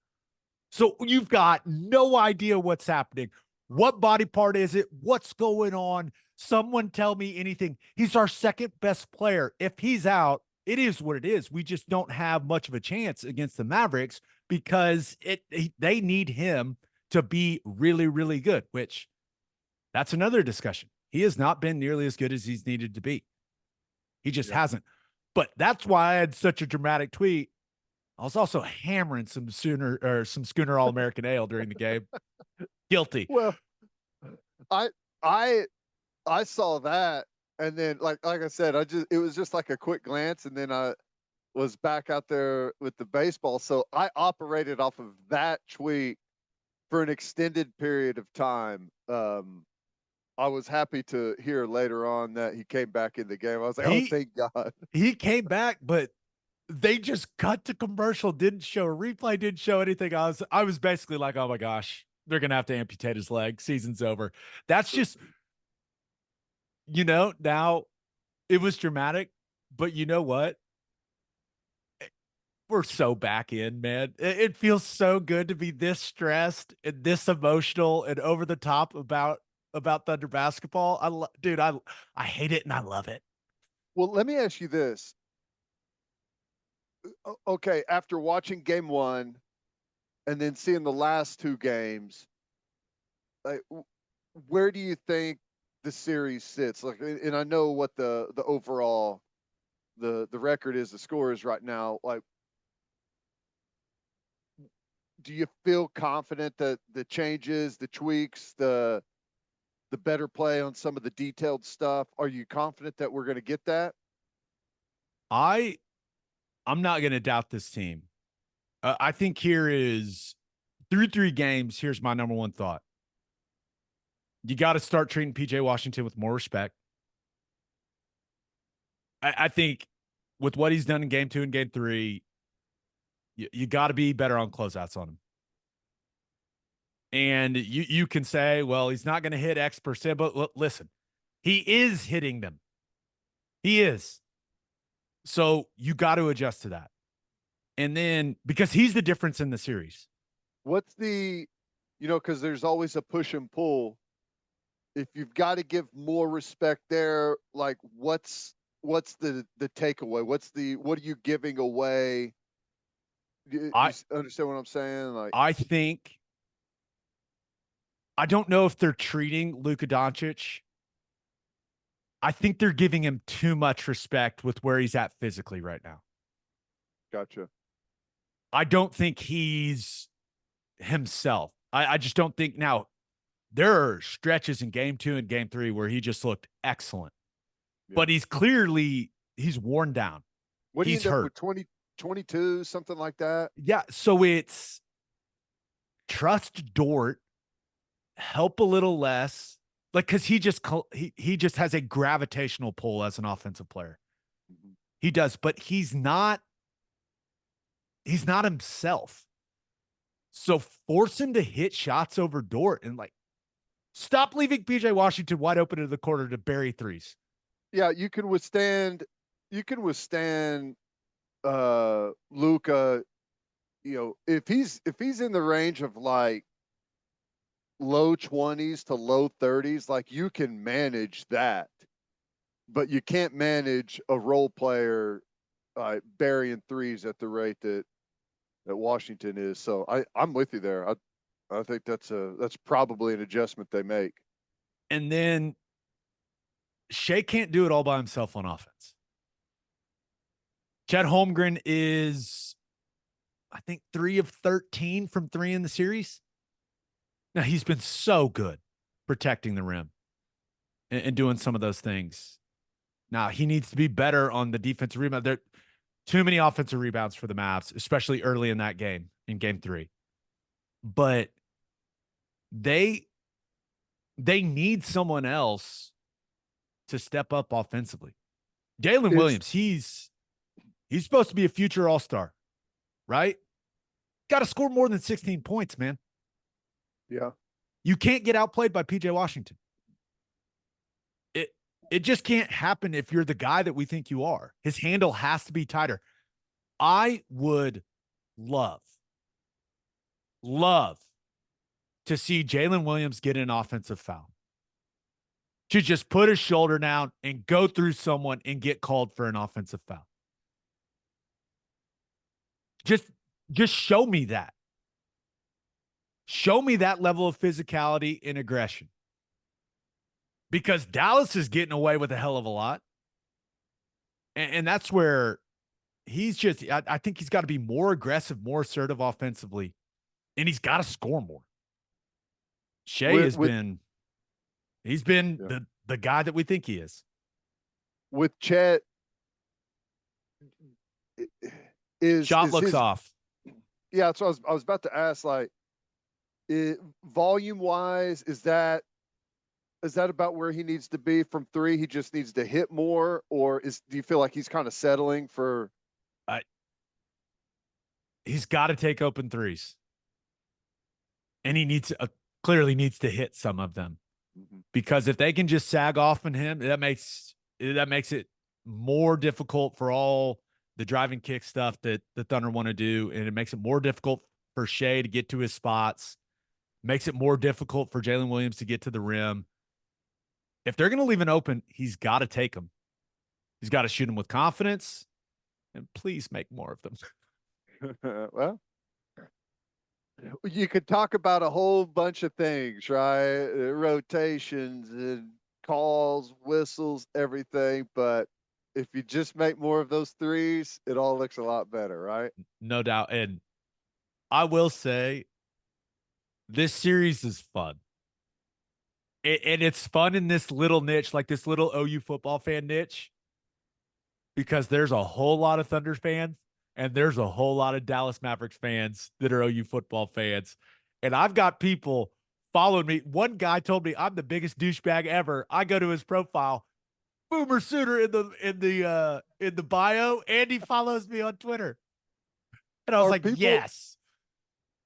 Speaker 1: So you've got no idea what's happening. What body part is it? What's going on? Someone tell me anything. He's our second best player. If he's out, it is what it is. We just don't have much of a chance against the Mavericks because they need him to be really, really good, which that's another discussion. He has not been nearly as good as he's needed to be. He just hasn't. But that's why I had such a dramatic tweet. I was also hammering some Schooner All-American ale during the game. Guilty.
Speaker 2: Well, I I I saw that, and then like I said, it was just like a quick glance, and then I was back out there with the baseball. So I operated off of that tweet for an extended period of time. I was happy to hear later on that he came back in the game. I was like, oh, thank God.
Speaker 1: He came back, but they just cut to commercial, didn't show a replay, didn't show anything. I was basically like, oh my gosh, they're gonna have to amputate his leg. Season's over. That's just, now it was dramatic, but you know what? We're so back in, man. It feels so good to be this stressed and this emotional and over the top about Thunder basketball. Dude, I hate it and I love it.
Speaker 2: Well, let me ask you this. Okay, after watching game one and then seeing the last two games, like, where do you think the series sits? Like, and I know what the overall the record is, the score is right now. Like, do you feel confident that the changes, the tweaks, the better play on some of the detailed stuff, are you confident that we're going to get that?
Speaker 1: I'm not going to doubt this team. I think here is through 3 games. Here's my number one thought. You got to start treating PJ Washington with more respect. I think with what he's done in game 2 and game 3, you got to be better on closeouts on him. And you can say, well, he's not going to hit X%, but listen, he is hitting them. He is. So you got to adjust to that. And then, because he's the difference in the series.
Speaker 2: What's because there's always a push and pull. If you've got to give more respect there, like what's the takeaway? What are you giving away? You understand what I'm saying? Like,
Speaker 1: I think, I don't know if they're treating Luka Doncic. I think they're giving him too much respect with where he's at physically right now.
Speaker 2: Gotcha.
Speaker 1: I don't think he's himself. I just don't think. Now, there are stretches in game 2 and game 3 where he just looked excellent. Yeah. But he's worn down.
Speaker 2: What do you end up with, 20, 22, something like that?
Speaker 1: Yeah, so it's trust Dort, help a little less. Like, because he just has a gravitational pull as an offensive player. Mm-hmm. He does, but he's not himself. So force him to hit shots over Dort and stop leaving PJ Washington wide open in the corner to bury threes.
Speaker 2: Yeah, you can withstand Luka, if he's in the range of like low 20s to low 30s, like you can manage that. But you can't manage a role player burying threes at the rate that Washington is. So I'm with you there. I think that's probably an adjustment they make.
Speaker 1: And then Shea can't do it all by himself on offense. Chet Holmgren is, I think, 3 of 13 from 3 in the series. Now, he's been so good protecting the rim and doing some of those things. Now, he needs to be better on the defensive rebound. There are too many offensive rebounds for the Mavs, especially early in that game, in game 3. But they need someone else to step up offensively. Jalen Williams, he's supposed to be a future all-star, right? Got to score more than 16 points, man.
Speaker 2: Yeah.
Speaker 1: You can't get outplayed by PJ Washington. It just can't happen if you're the guy that we think you are. His handle has to be tighter. I would love to see Jalen Williams get an offensive foul. To just put his shoulder down and go through someone and get called for an offensive foul. Just show me that. Show me that level of physicality and aggression. Because Dallas is getting away with a hell of a lot. And that's where he's just, I think he's got to be more aggressive, more assertive offensively, and he's got to score more. Shea has been, he's been the guy that we think he is.
Speaker 2: With Chet,
Speaker 1: shot looks
Speaker 2: his,
Speaker 1: off.
Speaker 2: Yeah, that's what I was about to ask. Like, volume wise, is that about where he needs to be from three? He just needs to hit more, or do you feel like he's kind of settling for?
Speaker 1: He's got to take open threes, and he clearly needs to hit some of them, because if they can just sag off on him, that makes it more difficult for all the driving kick stuff that the Thunder want to do, and it makes it more difficult for Shea to get to his spots. Makes it more difficult for Jalen Williams to get to the rim. If they're going to leave it open, he's got to take them. He's got to shoot them with confidence, and please make more of them.
Speaker 2: Well, you could talk about a whole bunch of things, right? Rotations and calls, whistles, everything. But if you just make more of those threes, it all looks a lot better, right?
Speaker 1: No doubt. And I will say, this series is fun. And it's fun in this little niche, like this little OU football fan niche, because there's a whole lot of Thunder fans and there's a whole lot of Dallas Mavericks fans that are OU football fans. And I've got people following me. One guy told me I'm the biggest douchebag ever. I go to his profile, Boomer Sooner in the bio, and he follows me on Twitter. And I was like, yes.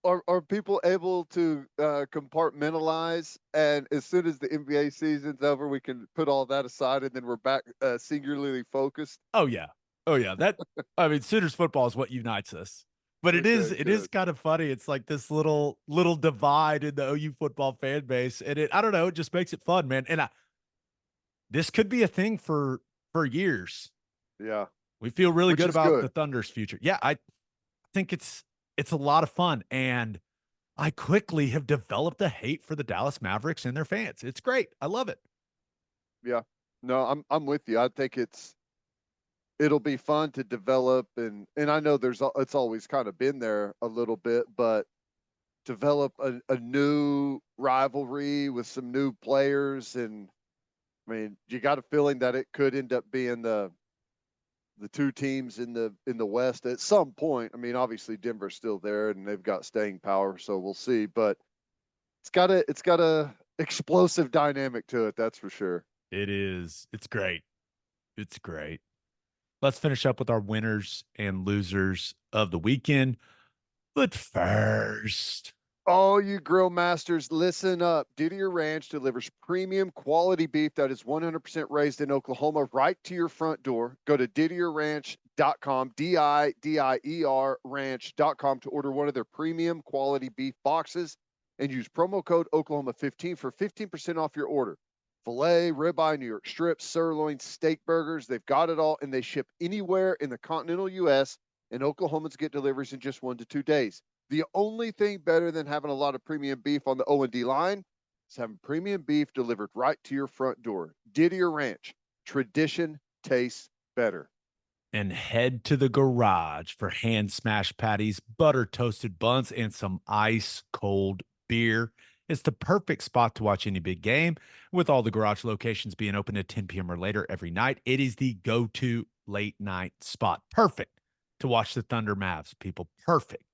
Speaker 2: Are people able to compartmentalize, and as soon as the NBA season's over, we can put all that aside and then we're back singularly focused?
Speaker 1: Oh yeah. That, I mean, Sooners football is what unites us. But it is kind of funny. It's like this little divide in the OU football fan base, and I don't know, it just makes it fun, man. And this could be a thing for years.
Speaker 2: Yeah,
Speaker 1: we feel really good about the Thunder's future. Yeah, I think it's a lot of fun, and I quickly have developed a hate for the Dallas Mavericks and their fans. It's great. I love it.
Speaker 2: Yeah, no, I'm with you. I think it'll be fun to develop, and I know it's always kind of been there a little bit, but develop a new rivalry with some new players. And I mean, you got a feeling that it could end up being the two teams in the West at some point. I mean, obviously Denver's still there and they've got staying power, so we'll see, but it's got a explosive dynamic to it, that's for sure.
Speaker 1: It is. It's great. It's great. Let's finish up with our winners and losers of the weekend. But first,
Speaker 2: all you grill masters, listen up. Didier Ranch delivers premium quality beef that is 100% raised in Oklahoma right to your front door. Go to didierranch.com, DIDIER ranch.com to order one of their premium quality beef boxes and use promo code Oklahoma15 for 15% off your order. Filet, ribeye, New York strips, sirloin, steak burgers, they've got it all, and they ship anywhere in the continental U.S., and Oklahomans get deliveries in just 1 to 2 days. The only thing better than having a lot of premium beef on the O&D line is having premium beef delivered right to your front door. Didier Ranch, tradition tastes better.
Speaker 1: And head to the garage for hand smashed patties, butter toasted buns, and some ice cold beer. It's the perfect spot to watch any big game. With all the garage locations being open at 10 p.m. or later every night, it is the go-to late night spot. Perfect to watch the Thunder Mavs, people. Perfect.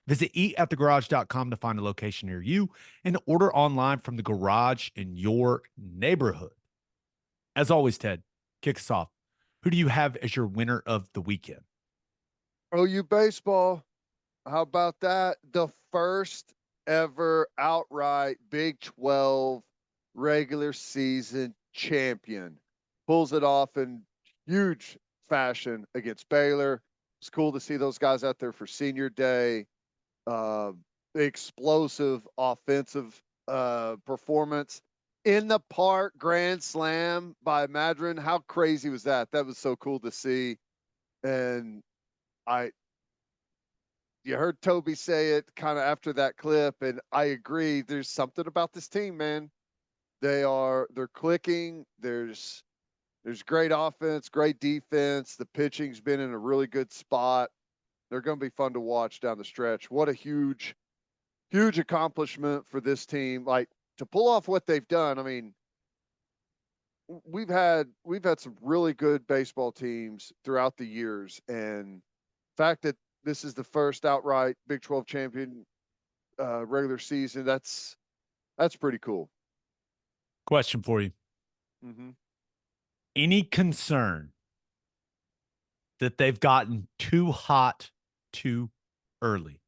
Speaker 1: Visit eatatthegarage.com to find a location near you and order online from the garage in your neighborhood. As always, Ted, kick us off. Who do you have as your winner of the weekend?
Speaker 2: OU baseball. How about that? The first ever outright Big 12 regular season champion. Pulls it off in huge fashion against Baylor. It's cool to see those guys out there for senior day. Explosive offensive performance. In the park, grand slam by Madron. How crazy was that? That was so cool to see. And you heard Toby say it kind of after that clip, and I agree. There's something about this team, man. They're clicking. There's great offense, great defense. The pitching's been in a really good spot. They're going to be fun to watch down the stretch. What a huge, huge accomplishment for this team. Like, to pull off what they've done. I mean, we've had some really good baseball teams throughout the years, and the fact that this is the first outright Big 12 champion regular season, that's pretty cool.
Speaker 1: Question for you.
Speaker 2: Mm-hmm.
Speaker 1: Any concern that they've gotten too hot too early?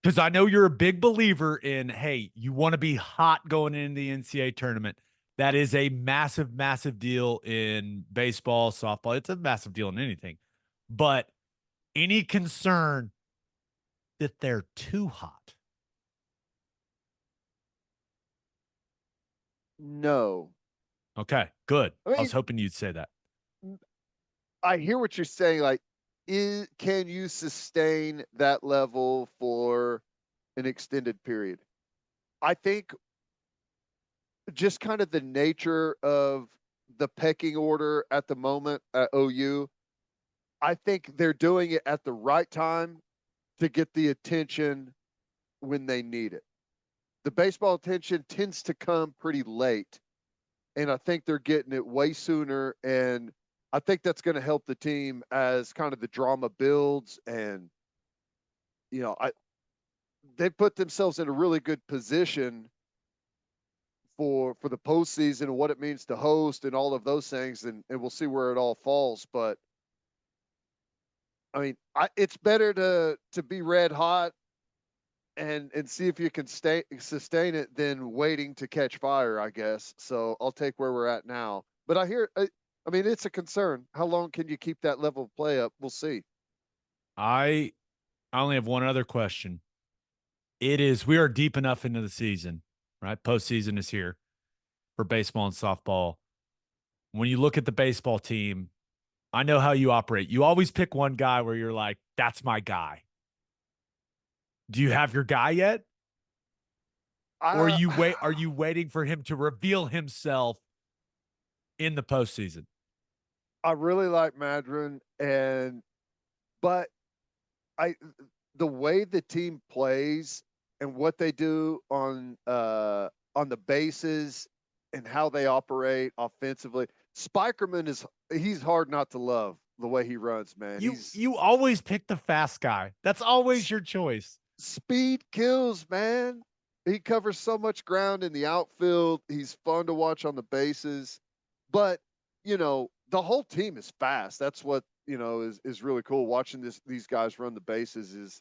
Speaker 1: Because I know you're a big believer in, hey, you want to be hot going into the NCAA tournament. That is a massive, massive deal in baseball, softball. It's a massive deal in anything. But any concern that they're too hot?
Speaker 2: No.
Speaker 1: Okay, good.
Speaker 2: I
Speaker 1: I was
Speaker 2: mean,
Speaker 1: hoping you'd say that.
Speaker 2: I hear what you're saying. Like, can you sustain that level for an extended period? I think just kind of the nature of the pecking order at the moment at OU, I think they're doing it at the right time to get the attention when they need it. The baseball attention tends to come pretty late, and I think they're getting it way sooner. And I think that's going to help the team as kind of the drama builds. And they put themselves in a really good position for the postseason and what it means to host and all of those things. And we'll see where it all falls. But I mean, it's better to be red hot and see if you can sustain it than waiting to catch fire, I guess. So I'll take where we're at now. But I mean, it's a concern. How long can you keep that level of play up? We'll see.
Speaker 1: I only have one other question. We are deep enough into the season, right? Postseason is here for baseball and softball. When you look at the baseball team, I know how you operate. You always pick one guy where you're like, that's my guy. Do you have your guy yet? Or are you waiting for him to reveal himself in the postseason?
Speaker 2: I really like Madron, but the way the team plays and what they do on the bases and how they operate offensively, Spikerman he's hard not to love the way he runs, man.
Speaker 1: You always pick the fast guy. That's always your choice.
Speaker 2: Speed kills, man. He covers so much ground in the outfield. He's fun to watch on the bases. But, the whole team is fast. That's what, is really cool. Watching these guys run the bases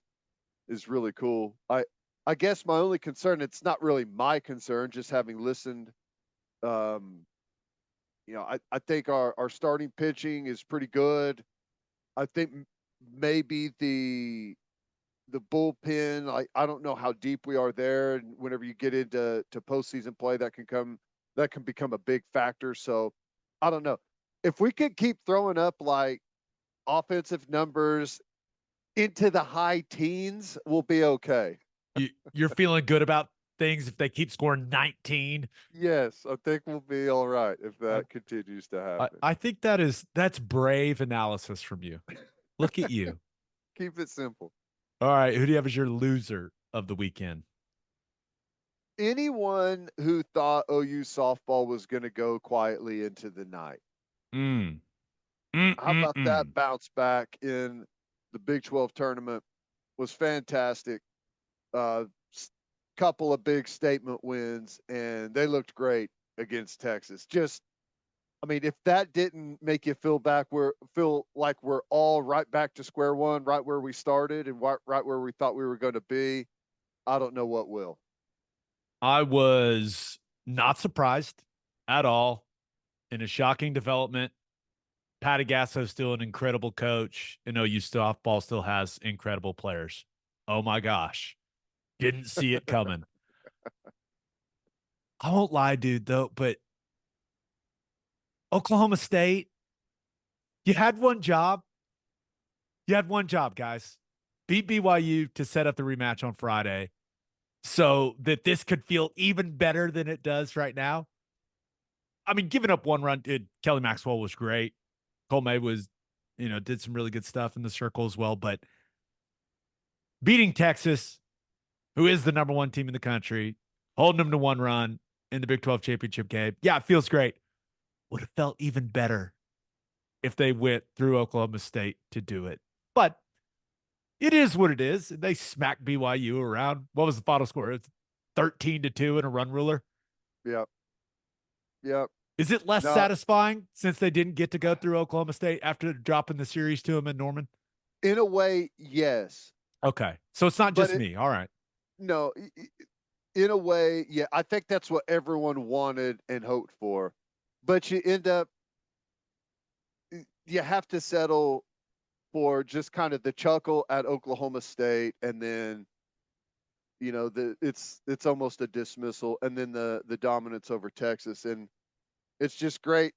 Speaker 2: is really cool. I guess my only concern, it's not really my concern, just having listened. I think our starting pitching is pretty good. I think maybe the bullpen, I don't know how deep we are there. And whenever you get into postseason play, that can become a big factor. So I don't know. If we could keep throwing up like offensive numbers into the high teens, we'll be okay.
Speaker 1: You're feeling good about things if they keep scoring 19.
Speaker 2: Yes, I think we'll be all right if that continues to happen.
Speaker 1: I think that's brave analysis from you. Look at you.
Speaker 2: Keep it simple.
Speaker 1: All right, who do you have as your loser of the weekend?
Speaker 2: Anyone who thought OU softball was going to go quietly into the night. How about that bounce back in the Big 12 tournament? Was fantastic. Couple of big statement wins, and they looked great against Texas. I mean, if that didn't make you feel like we're all right back to square one, right where we started and right where we thought we were going to be, I don't know what will.
Speaker 1: I was not surprised at all. In a shocking development, Pat Agasso's still an incredible coach, and OU softball still has incredible players. Oh my gosh. Didn't see it coming. I won't lie, dude, though, but Oklahoma State, you had one job. You had one job, guys. beat BYU to set up the rematch on Friday so that this could feel even better than it does right now. I mean, giving up one run, Kelly Maxwell was great. Cole May was, did some really good stuff in the circle as well. But beating Texas, who is the number one team in the country, holding them to one run in the Big 12 championship game. Yeah, it feels great. Would have felt even better if they went through Oklahoma State to do it. But it is what it is. They smacked BYU around. What was the final score? It's 13-2 in a run ruler.
Speaker 2: Yep. Yep.
Speaker 1: Is it less
Speaker 2: No,
Speaker 1: satisfying since they didn't get to go through Oklahoma State after dropping the series to them in Norman?
Speaker 2: in a way, yes.
Speaker 1: Okay. So it's not
Speaker 2: But
Speaker 1: just me. All right.
Speaker 2: no, in a way, yeah. I think that's what everyone wanted and hoped for. But you end up, you have to settle for just kind of the chuckle at Oklahoma State, and then it's almost a dismissal, and then the dominance over Texas, and it's just great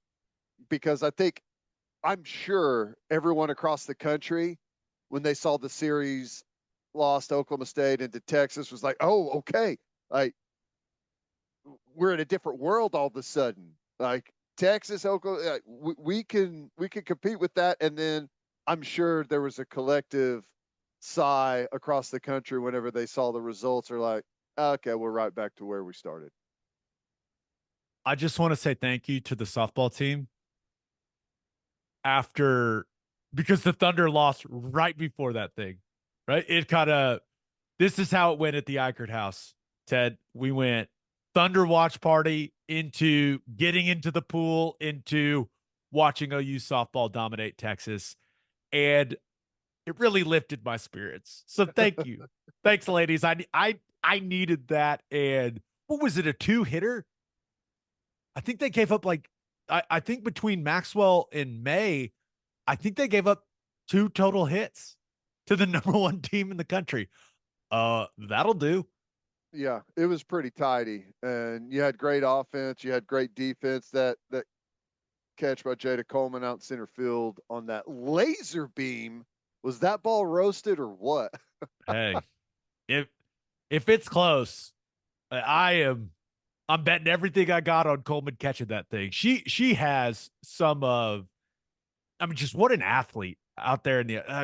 Speaker 2: because I'm sure everyone across the country, when they saw the series lost Oklahoma State into Texas, was like, oh, okay, like we're in a different world all of a sudden. Like Texas, Oklahoma, we can compete with that, and then I'm sure there was a collective sigh across the country whenever they saw the results. Are like, okay, we're right back to where we started.
Speaker 1: I just want to say thank you to the softball team because the Thunder lost right before that thing, right? This is how it went at the Ikard house, Ted. We went Thunder watch party into getting into the pool, into watching OU softball dominate Texas. And it really lifted my spirits. So thank you. Thanks, ladies. I needed that. And what was it, a 2-hitter? I think they gave up I think between Maxwell and May, I think they gave up 2 total hits to the number one team in the country. That'll do.
Speaker 2: Yeah, it was pretty tidy, and you had great offense. You had great defense. That catch by Jada Coleman out in center field on that laser beam. Was that ball roasted or what?
Speaker 1: Hey, if it's close, I'm betting everything I got on Coleman catching that thing. She has some of, I mean, just what an athlete out there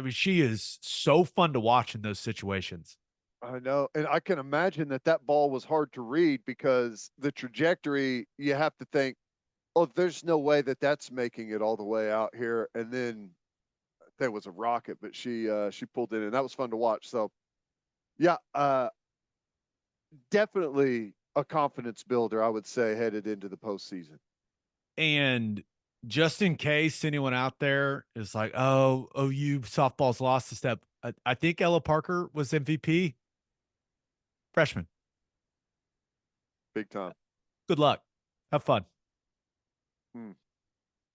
Speaker 1: she is so fun to watch in those situations.
Speaker 2: I know, and I can imagine that ball was hard to read because the trajectory, you have to think, oh, there's no way that's making it all the way out here. And then that was a rocket, but she pulled it in. That was fun to watch. So yeah, definitely a confidence builder, I would say, headed into the postseason.
Speaker 1: And just in case anyone out there is like, oh, OU softball's lost a step, I think Ella Parker was MVP. Freshman.
Speaker 2: Big time.
Speaker 1: Good luck. Have fun.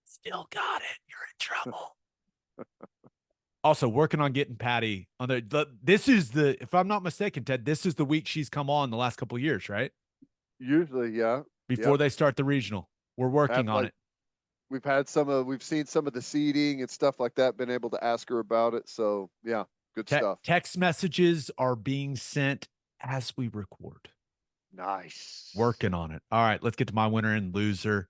Speaker 3: Still got it. You're in trouble.
Speaker 1: Also working on getting Patty on this is if I'm not mistaken, Ted, this is the week she's come on the last couple of years, right?
Speaker 2: Usually, yeah.
Speaker 1: Before they start the regional. We're working on it.
Speaker 2: We've seen some of the seeding and stuff like that, been able to ask her about it. So yeah, good stuff.
Speaker 1: Text messages are being sent as we record.
Speaker 2: Nice.
Speaker 1: Working on it. All right, let's get to my winner and loser.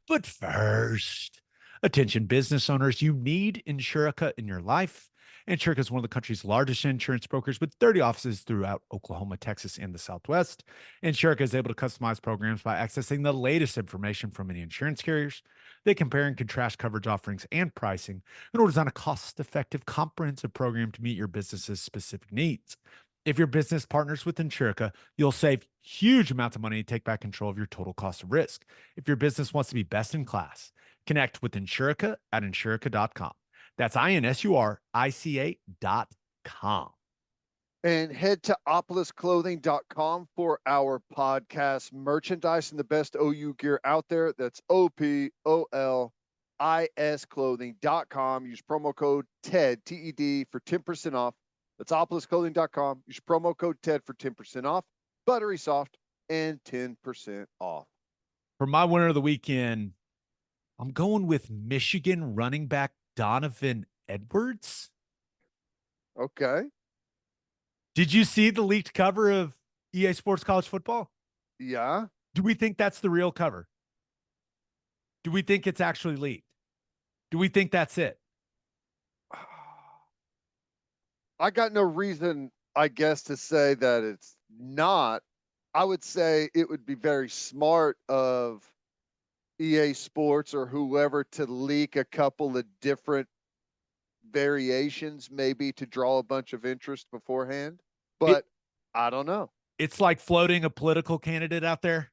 Speaker 1: But first, attention business owners, you need Insurica in your life. Insurica is one of the country's largest insurance brokers with 30 offices throughout Oklahoma, Texas, and the Southwest. Insurica is able to customize programs by accessing the latest information from many insurance carriers. They compare and contrast coverage offerings and pricing in order to design a cost-effective, comprehensive program to meet your business's specific needs. If your business partners with Insurica, you'll save huge amounts of money and take back control of your total cost of risk. If your business wants to be best in class, connect with Insurica at Insurica.com. That's INSURICA.com.
Speaker 2: And head to opolisclothing.com for our podcast merchandise and the best OU gear out there. That's OPOLIS clothing.com. Use promo code TED, TED, for 10% off. That's opolisclothing.com. Use promo code TED for 10% off. Buttery soft and 10% off.
Speaker 1: For my winner of the weekend, I'm going with Michigan running back Donovan Edwards.
Speaker 2: Okay.
Speaker 1: Did you see the leaked cover of EA Sports College Football?
Speaker 2: Yeah.
Speaker 1: Do we think that's the real cover? Do we think it's actually leaked? Do we think that's it?
Speaker 2: I got no reason, I guess, to say that it's not. I would say it would be very smart of EA Sports or whoever to leak a couple of different variations, maybe to draw a bunch of interest beforehand. But I don't know.
Speaker 1: It's like floating a political candidate out there.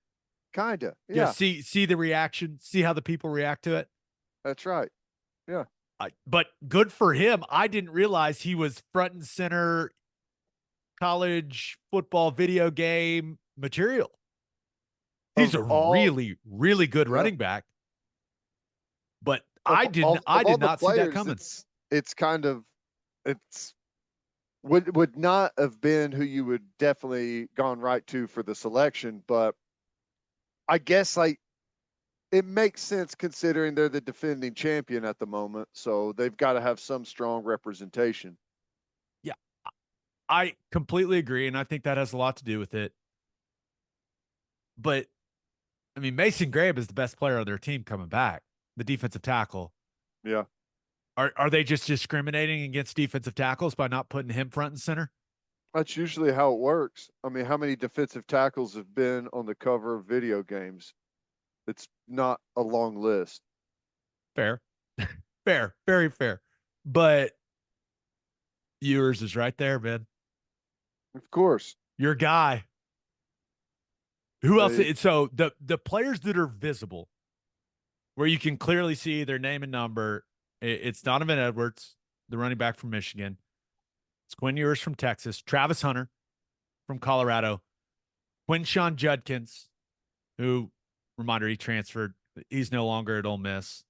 Speaker 2: Kinda.
Speaker 1: Yeah.
Speaker 2: Yeah.
Speaker 1: See the reaction, see how the people react to it.
Speaker 2: That's right. Yeah.
Speaker 1: But good for him. I didn't realize he was front and center college football video game material. He's
Speaker 2: Of
Speaker 1: a
Speaker 2: all,
Speaker 1: really, really good
Speaker 2: yeah,
Speaker 1: running back. But
Speaker 2: of
Speaker 1: I did
Speaker 2: all, of all
Speaker 1: did
Speaker 2: the
Speaker 1: not see that
Speaker 2: players,
Speaker 1: coming.
Speaker 2: it's kind of, it's would not have been who you would definitely gone right to for the selection, but I guess like it makes sense considering they're the defending champion at the moment, so they've got to have some strong representation.
Speaker 1: Yeah, I completely agree, and I think that has a lot to do with it. But I mean, Mason Graham is the best player on their team coming back, the defensive tackle.
Speaker 2: Yeah.
Speaker 1: Are they just discriminating against defensive tackles by not putting him front and center?
Speaker 2: That's usually how it works. I mean, how many defensive tackles have been on the cover of video games? It's not a long list.
Speaker 1: Fair. Fair. Very fair. But yours is right there, man.
Speaker 2: Of course.
Speaker 1: Your guy. Who else?
Speaker 2: They,
Speaker 1: So the players that are visible, where you can clearly see their name and number, it's Donovan Edwards, the running back from Michigan. It's Quinn Ewers from Texas. Travis Hunter from Colorado. Quinshawn Judkins, who, reminder, he transferred. He's no longer at Ole Miss.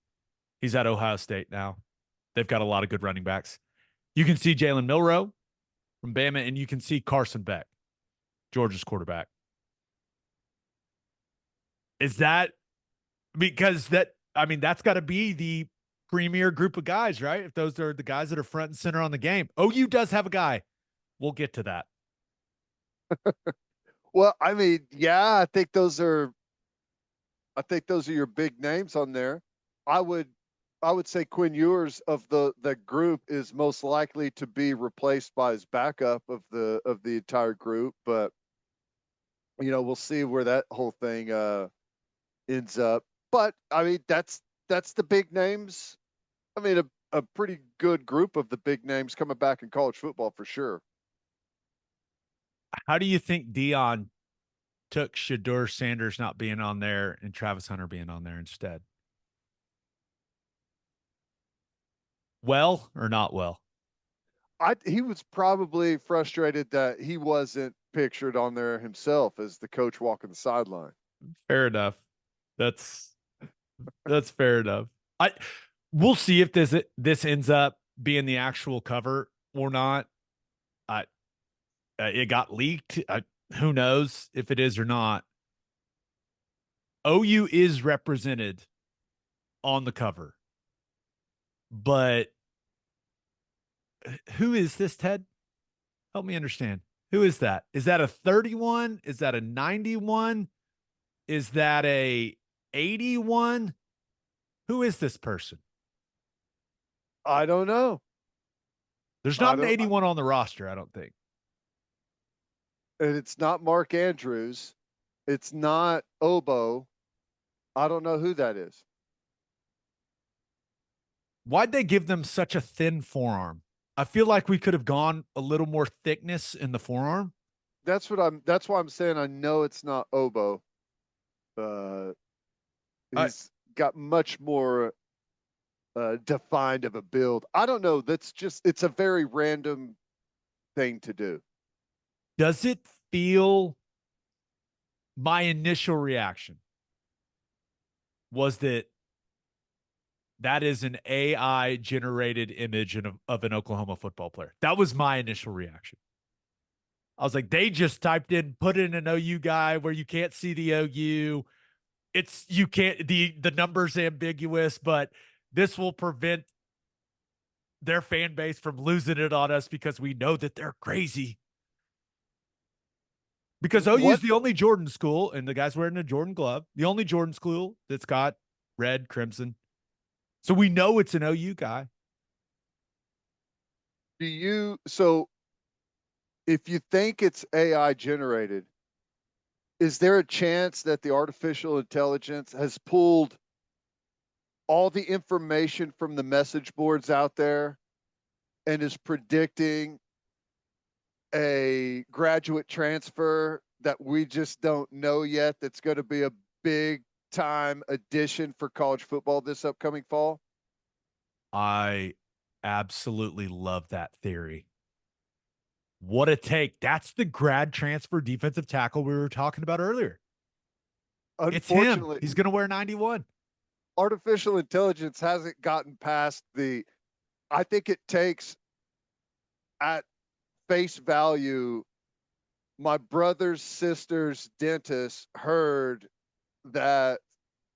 Speaker 1: He's at Ohio State now. They've got a lot of good running backs. You can see Jalen Milroe from Bama, and you can see Carson Beck, Georgia's quarterback. Is that because that's got to be the premier group of guys, right? If those are the guys that are front and center on the game. OU does have a guy. We'll get to that.
Speaker 2: well, I mean, yeah, I think those are your big names on there. I would say Quinn Ewers of the group is most likely to be replaced by his backup of the entire group, but we'll see where that whole thing ends up. But I mean, that's the big names. I mean, a pretty good group of the big names coming back in college football for sure.
Speaker 1: How do you think Dion took Shedeur Sanders not being on there and Travis Hunter being on there instead? Well or not well?
Speaker 2: He was probably frustrated that he wasn't pictured on there himself as the coach walking the sideline.
Speaker 1: Fair enough. That's fair enough. We'll see if this ends up being the actual cover or not. It got leaked. Who knows if it is or not. OU is represented on the cover, but who is this, Ted? Help me understand. Who is that? Is that a 31? Is that a 91? Is that a 81? Who is this person?
Speaker 2: I don't know.
Speaker 1: There's not an 81 on the roster, I don't think.
Speaker 2: And it's not Mark Andrews. It's not Obo. I don't know who that is.
Speaker 1: Why'd they give them such a thin forearm? I feel like we could have gone a little more thickness in the forearm.
Speaker 2: That's why I'm saying I know it's not Obo. He's got much more defined of a build. I don't know. It's a very random thing to do.
Speaker 1: Does it feel, my initial reaction was that is an AI generated image of an Oklahoma football player. That was my initial reaction. I was like, they just typed in, put in an OU guy where you can't see the OU. The number's ambiguous, but this will prevent their fan base from losing it on us because we know that they're crazy. Because OU is
Speaker 2: What
Speaker 1: the only Jordan school, and the guy's wearing a Jordan glove, the only Jordan school that's got red, crimson. So we know it's an OU guy.
Speaker 2: so if you think it's AI generated, is there a chance that the artificial intelligence has pulled all the information from the message boards out there and is predicting a graduate transfer that we just don't know yet that's going to be a big time addition for college football this upcoming fall?
Speaker 1: I absolutely love that theory. What a take. That's the grad transfer defensive tackle we were talking about earlier. It's him.
Speaker 2: Unfortunately,
Speaker 1: He's going to wear 91.
Speaker 2: artificial intelligence hasn't gotten past I think it takes at face value. My brother's sister's dentist heard that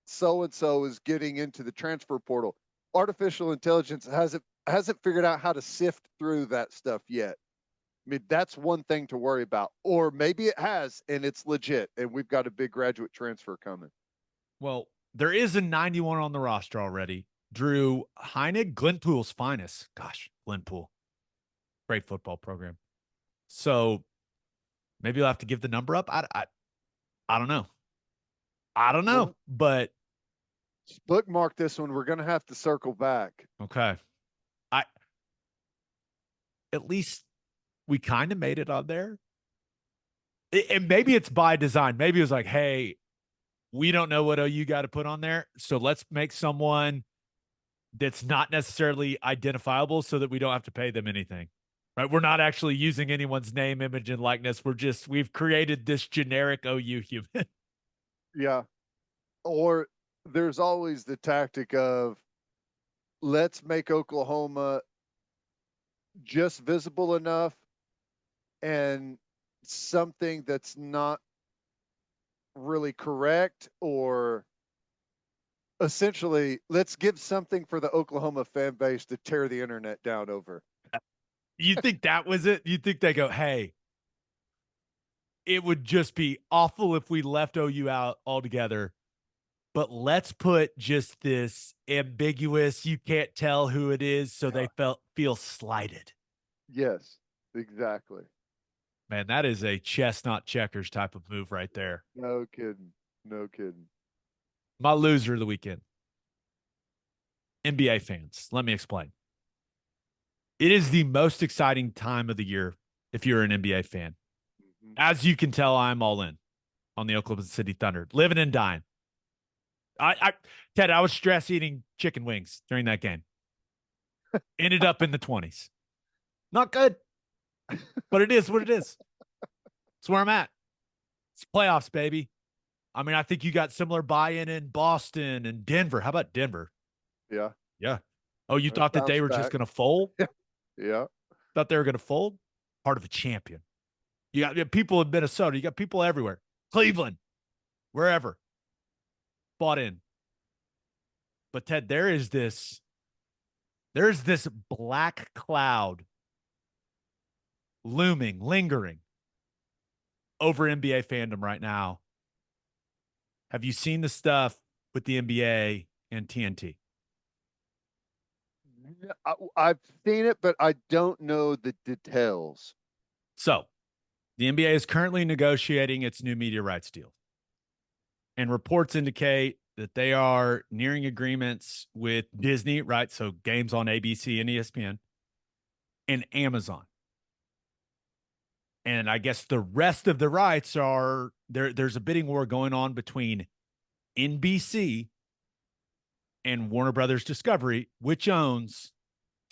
Speaker 2: so and so is getting into the transfer portal. Artificial intelligence hasn't figured out how to sift through that stuff yet. I mean, that's one thing to worry about. Or maybe it has and it's legit and we've got a big graduate transfer coming.
Speaker 1: Well, there is a 91 on the roster already. Drew Heinig, Glenpool's finest. Gosh, Glenpool. Great football program. So maybe you'll have to give the number up. I don't know. I don't know, but
Speaker 2: Bookmark this one. We're going to have to circle back.
Speaker 1: okay. At least we kind of made it on there. And maybe it's by design. Maybe it was like, hey, we don't know what OU got to put on there. So let's make someone that's not necessarily identifiable so that we don't have to pay them anything. Right? We're not actually using anyone's name, image, and likeness. We've created this generic OU human.
Speaker 2: Yeah. Or there's always the tactic of let's make Oklahoma just visible enough and something that's not really correct, or essentially let's give something for the Oklahoma fan base to tear the internet down over.
Speaker 1: You think that was it? You think they go, hey, it would just be awful if we left OU out altogether, but let's put just this ambiguous, you can't tell who it is, so they feel slighted.
Speaker 2: Yes, exactly.
Speaker 1: Man, that is a chestnut checkers type of move right there.
Speaker 2: No kidding. No kidding.
Speaker 1: My loser of the weekend. NBA fans, let me explain. It is the most exciting time of the year if you're an NBA fan.
Speaker 2: Mm-hmm.
Speaker 1: As you can tell, I'm all in on the Oklahoma City Thunder, living and dying. Ted, I was stress eating chicken wings during that game. Ended up in the 20s. Not good, but it is what it is. It's where I'm at. It's playoffs, baby. I mean, I think you got similar buy-in in Boston and Denver. How about Denver?
Speaker 2: Yeah.
Speaker 1: Yeah. Oh, you thought that they were just going to fold?
Speaker 2: Yeah.
Speaker 1: Thought they were going to fold? Part of a champion. You got people in Minnesota. You got people everywhere. Cleveland, wherever. Bought in. But Ted, there's this black cloud looming, lingering over NBA fandom right now. Have you seen the stuff with the NBA and TNT?
Speaker 2: I've seen it, but I don't know the details.
Speaker 1: So the NBA is currently negotiating its new media rights deal. And reports indicate that they are nearing agreements with Disney, right? So games on ABC and ESPN, and Amazon. And I guess the rest of the rights are there's a bidding war going on between NBC and Warner Brothers Discovery, which owns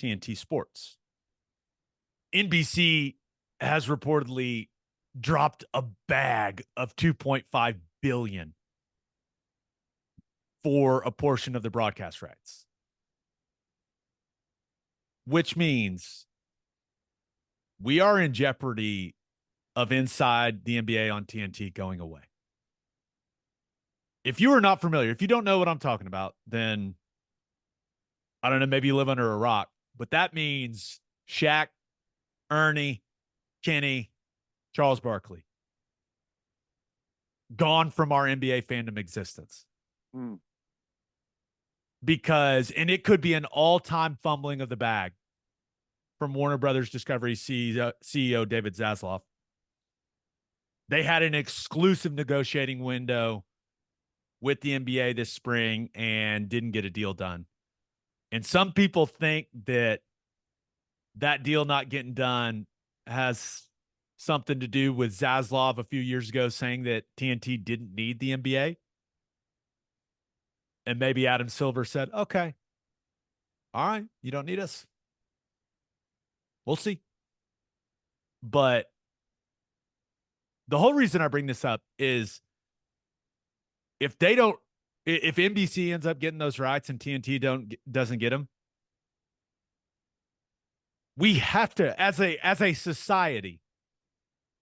Speaker 1: TNT Sports. NBC has reportedly dropped a bag of $2.5 billion for a portion of the broadcast rights, which means we are in jeopardy of Inside the NBA on TNT going away. If you are not familiar, if you don't know what I'm talking about, then I don't know, maybe you live under a rock, but that means Shaq, Ernie, Kenny, Charles Barkley. gone from our NBA fandom existence.
Speaker 2: Mm.
Speaker 1: Because, and it could be an all-time fumbling of the bag from Warner Brothers Discovery CEO David Zaslav. They had an exclusive negotiating window with the NBA this spring and didn't get a deal done. And some people think that that deal not getting done has something to do with Zaslav a few years ago saying that TNT didn't need the NBA. And maybe Adam Silver said, okay, all right, you don't need us. We'll see. But the whole reason I bring this up is if NBC ends up getting those rights and TNT doesn't get them, we have to, as a society,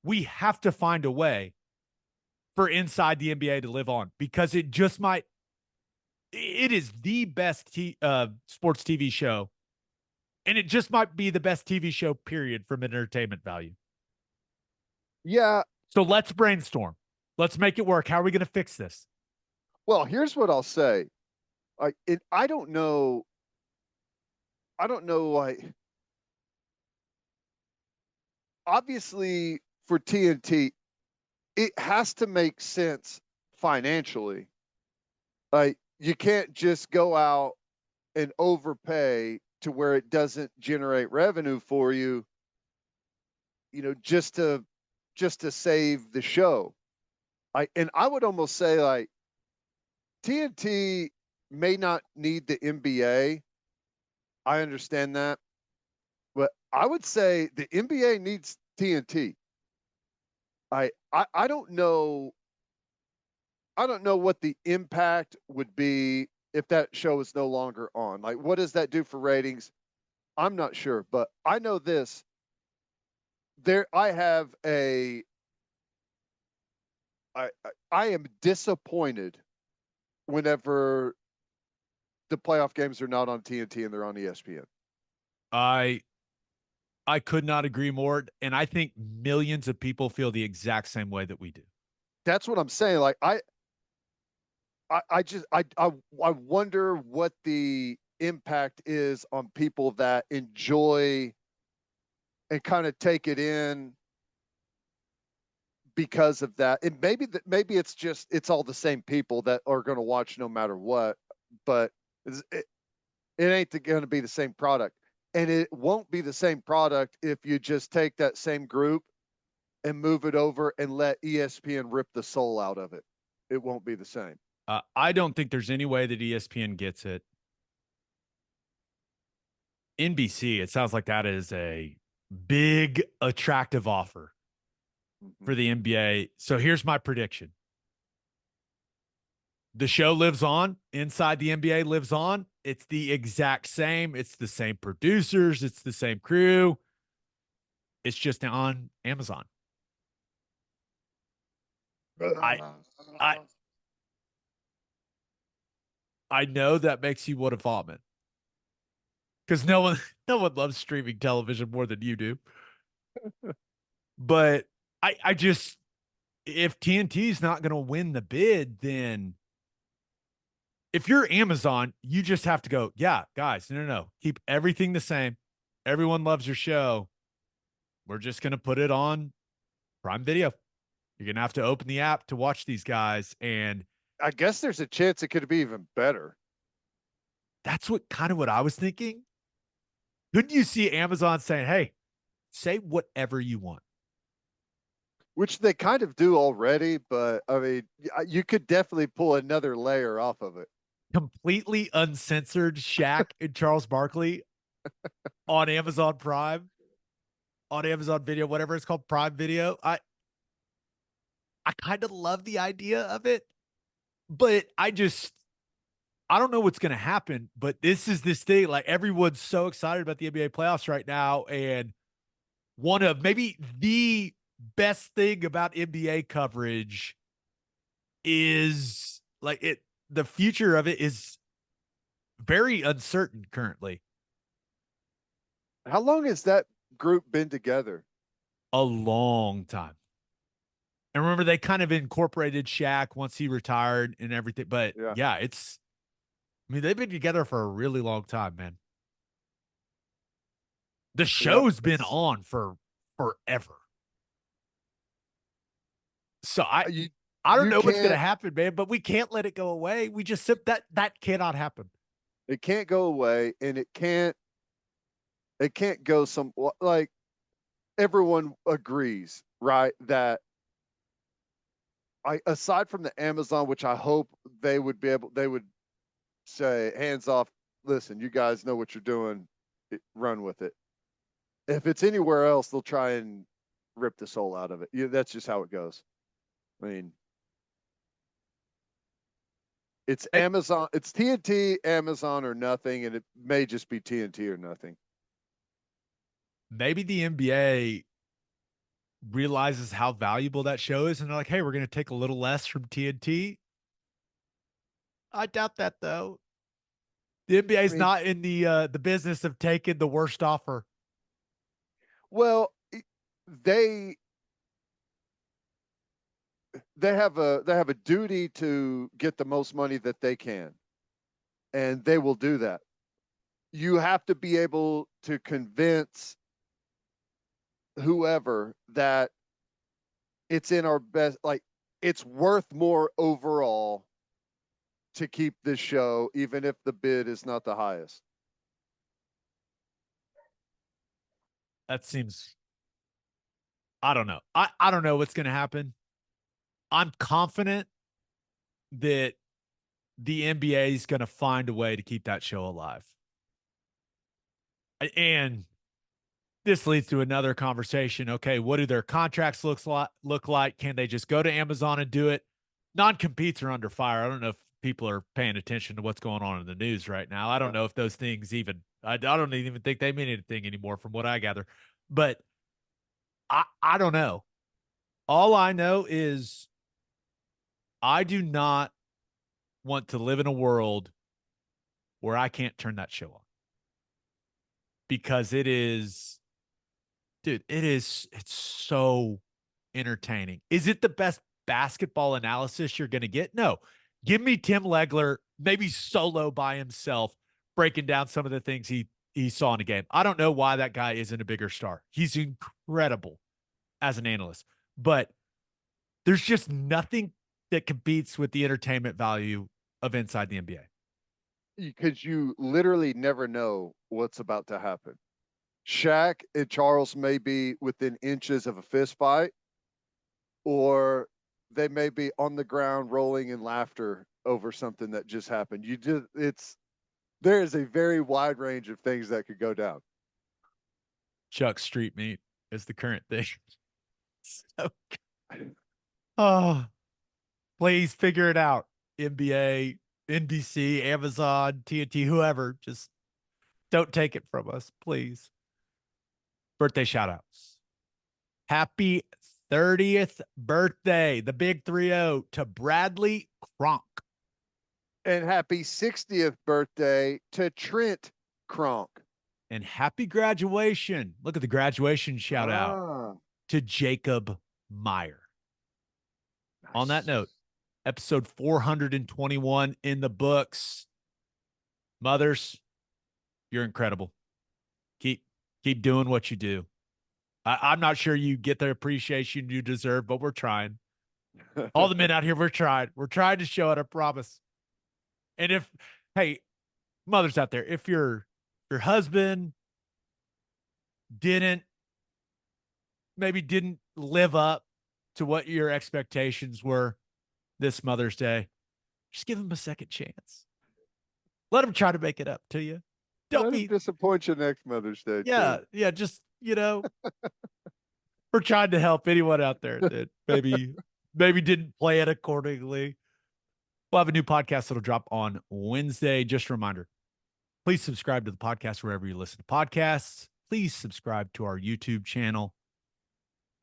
Speaker 1: we have to find a way for Inside the NBA to live on, because it just might. It is the best sports TV show, and it just might be the best TV show, period, from an entertainment value.
Speaker 2: Yeah.
Speaker 1: So let's brainstorm. Let's make it work. How are we going to fix this?
Speaker 2: Well, here's what I'll say. I don't know. Like, obviously, for TNT, it has to make sense financially. Like, you can't just go out and overpay to where it doesn't generate revenue for you, just to save the show. And I would almost say, like, TNT may not need the NBA. I understand that. But I would say the NBA needs TNT. I don't know. I don't know what the impact would be if that show is no longer on. Like, what does that do for ratings? I'm not sure, but I know this. I am disappointed whenever the playoff games are not on TNT and they're on ESPN.
Speaker 1: I could not agree more, and I think millions of people feel the exact same way that we do.
Speaker 2: That's what I'm saying. Like, I wonder what the impact is on people that enjoy and kind of take it in because of that. And maybe it's all the same people that are going to watch no matter what, but it ain't going to be the same product. And it won't be the same product if you just take that same group and move it over and let ESPN rip the soul out of it. It won't be the same.
Speaker 1: I don't think there's any way that ESPN gets it. NBC, it sounds like that is a big, attractive offer for the NBA. So here's my prediction. The show lives on. Inside the NBA lives on. It's the exact same. It's the same producers. It's the same crew. It's just on Amazon. I know that makes you want to vomit, because no one loves streaming television more than you do. But I just, if TNT is not going to win the bid, then if you're Amazon, you just have to go, yeah, guys, no. Keep everything the same. Everyone loves your show. We're just going to put it on Prime Video. You're going to have to open the app to watch these guys. And
Speaker 2: I guess there's a chance it could be even better.
Speaker 1: That's what I was thinking. Couldn't you see Amazon saying, hey, say whatever you want?
Speaker 2: Which they kind of do already, but I mean, you could definitely pull another layer off of it.
Speaker 1: Completely uncensored Shaq and Charles Barkley on Amazon Prime, on Amazon Video, whatever it's called, Prime Video. I kind of love the idea of it, but I don't know what's going to happen. But this is this thing, like, everyone's so excited about the NBA playoffs right now, and one of maybe the best thing about NBA coverage is, like, the future of it is very uncertain currently.
Speaker 2: How long has that group been together?
Speaker 1: A long time. And remember, they kind of incorporated Shaq once he retired and everything. But
Speaker 2: Yeah.
Speaker 1: yeah, I mean, they've been together for a really long time, man. The
Speaker 2: Yep.
Speaker 1: show's been on for forever. So
Speaker 2: You
Speaker 1: I don't
Speaker 2: you
Speaker 1: know what's going to
Speaker 2: can't.
Speaker 1: happen, man, but we can't let it go away. We just that cannot happen.
Speaker 2: It can't go away, and it can't. It can't go some like everyone agrees, right? That aside from the Amazon, which I hope they would say hands off. Listen, you guys know what you're doing. Run with it. If it's anywhere else, they'll try and rip the soul out of it. Yeah, that's just how it goes. I mean, it's
Speaker 1: Hey,
Speaker 2: Amazon, it's TNT, Amazon, or nothing, and it may just be TNT or nothing.
Speaker 1: maybe the NBA realizes how valuable that show is, and they're like, "Hey, we're going to take a little less from TNT." I doubt that, though. The NBA
Speaker 2: I
Speaker 1: is
Speaker 2: mean,
Speaker 1: not in the business of taking the worst offer.
Speaker 2: well, they they have a duty to get the most money that they can, and they will do that. You have to be able to convince whoever that it's in our best, like it's worth more overall to keep this show, even if the bid is not the highest.
Speaker 1: That seems, I don't know. I don't know what's going to happen. I'm confident that the NBA is going to find a way to keep that show alive. And this leads to another conversation. Okay, what do their contracts look like? Can they just go to Amazon and do it? Non-competes are under fire. I don't know if people are paying attention to what's going on in the news right now. I don't know if those things even I don't even think they mean anything anymore from what I gather. But I don't know. All I know is I do not want to live in a world where I can't turn that show on because it is, dude, it's so entertaining. Is it the best basketball analysis you're going to get? No. Give me Tim Legler, maybe solo by himself, breaking down some of the things he saw in a game. I don't know why that guy isn't a bigger star. He's incredible as an analyst, but there's just nothing that competes with the entertainment value of Inside the NBA.
Speaker 2: Because you literally never know what's about to happen. Shaq and Charles may be within inches of a fist fight, or they may be on the ground rolling in laughter over something that just happened. There is a very wide range of things that could go down.
Speaker 1: Chuck Street Meat is the current thing. So, oh, please figure it out. NBA, NBC, Amazon, TNT, whoever, just don't take it from us, please. Birthday shout outs. Happy 30th birthday, the big 3-0 to Bradley Kronk.
Speaker 2: And happy 60th birthday to Trent Kronk.
Speaker 1: And happy graduation. Look at the graduation shout out to Jacob Meyer.
Speaker 2: Nice.
Speaker 1: On that note, episode 421 in the books. Mothers, you're incredible. Keep doing what you do. I'm not sure you get the appreciation you deserve, but we're trying. All the men out here, we're trying. We're trying to show it, I promise. And hey, mothers out there, if your husband maybe didn't live up to what your expectations were this Mother's Day, just give him a second chance. Let him try to make it up to you. Don't
Speaker 2: Let him disappoint you next Mother's Day.
Speaker 1: Yeah,
Speaker 2: too.
Speaker 1: yeah, just, we're trying to help anyone out there that maybe didn't play it accordingly. We'll have a new podcast that'll drop on Wednesday. Just a reminder, please subscribe to the podcast wherever you listen to podcasts. Please subscribe to our YouTube channel.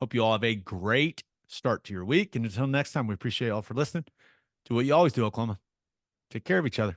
Speaker 1: Hope you all have a great start to your week. And until next time, we appreciate you all for listening to what you always do, Oklahoma. Take care of each other.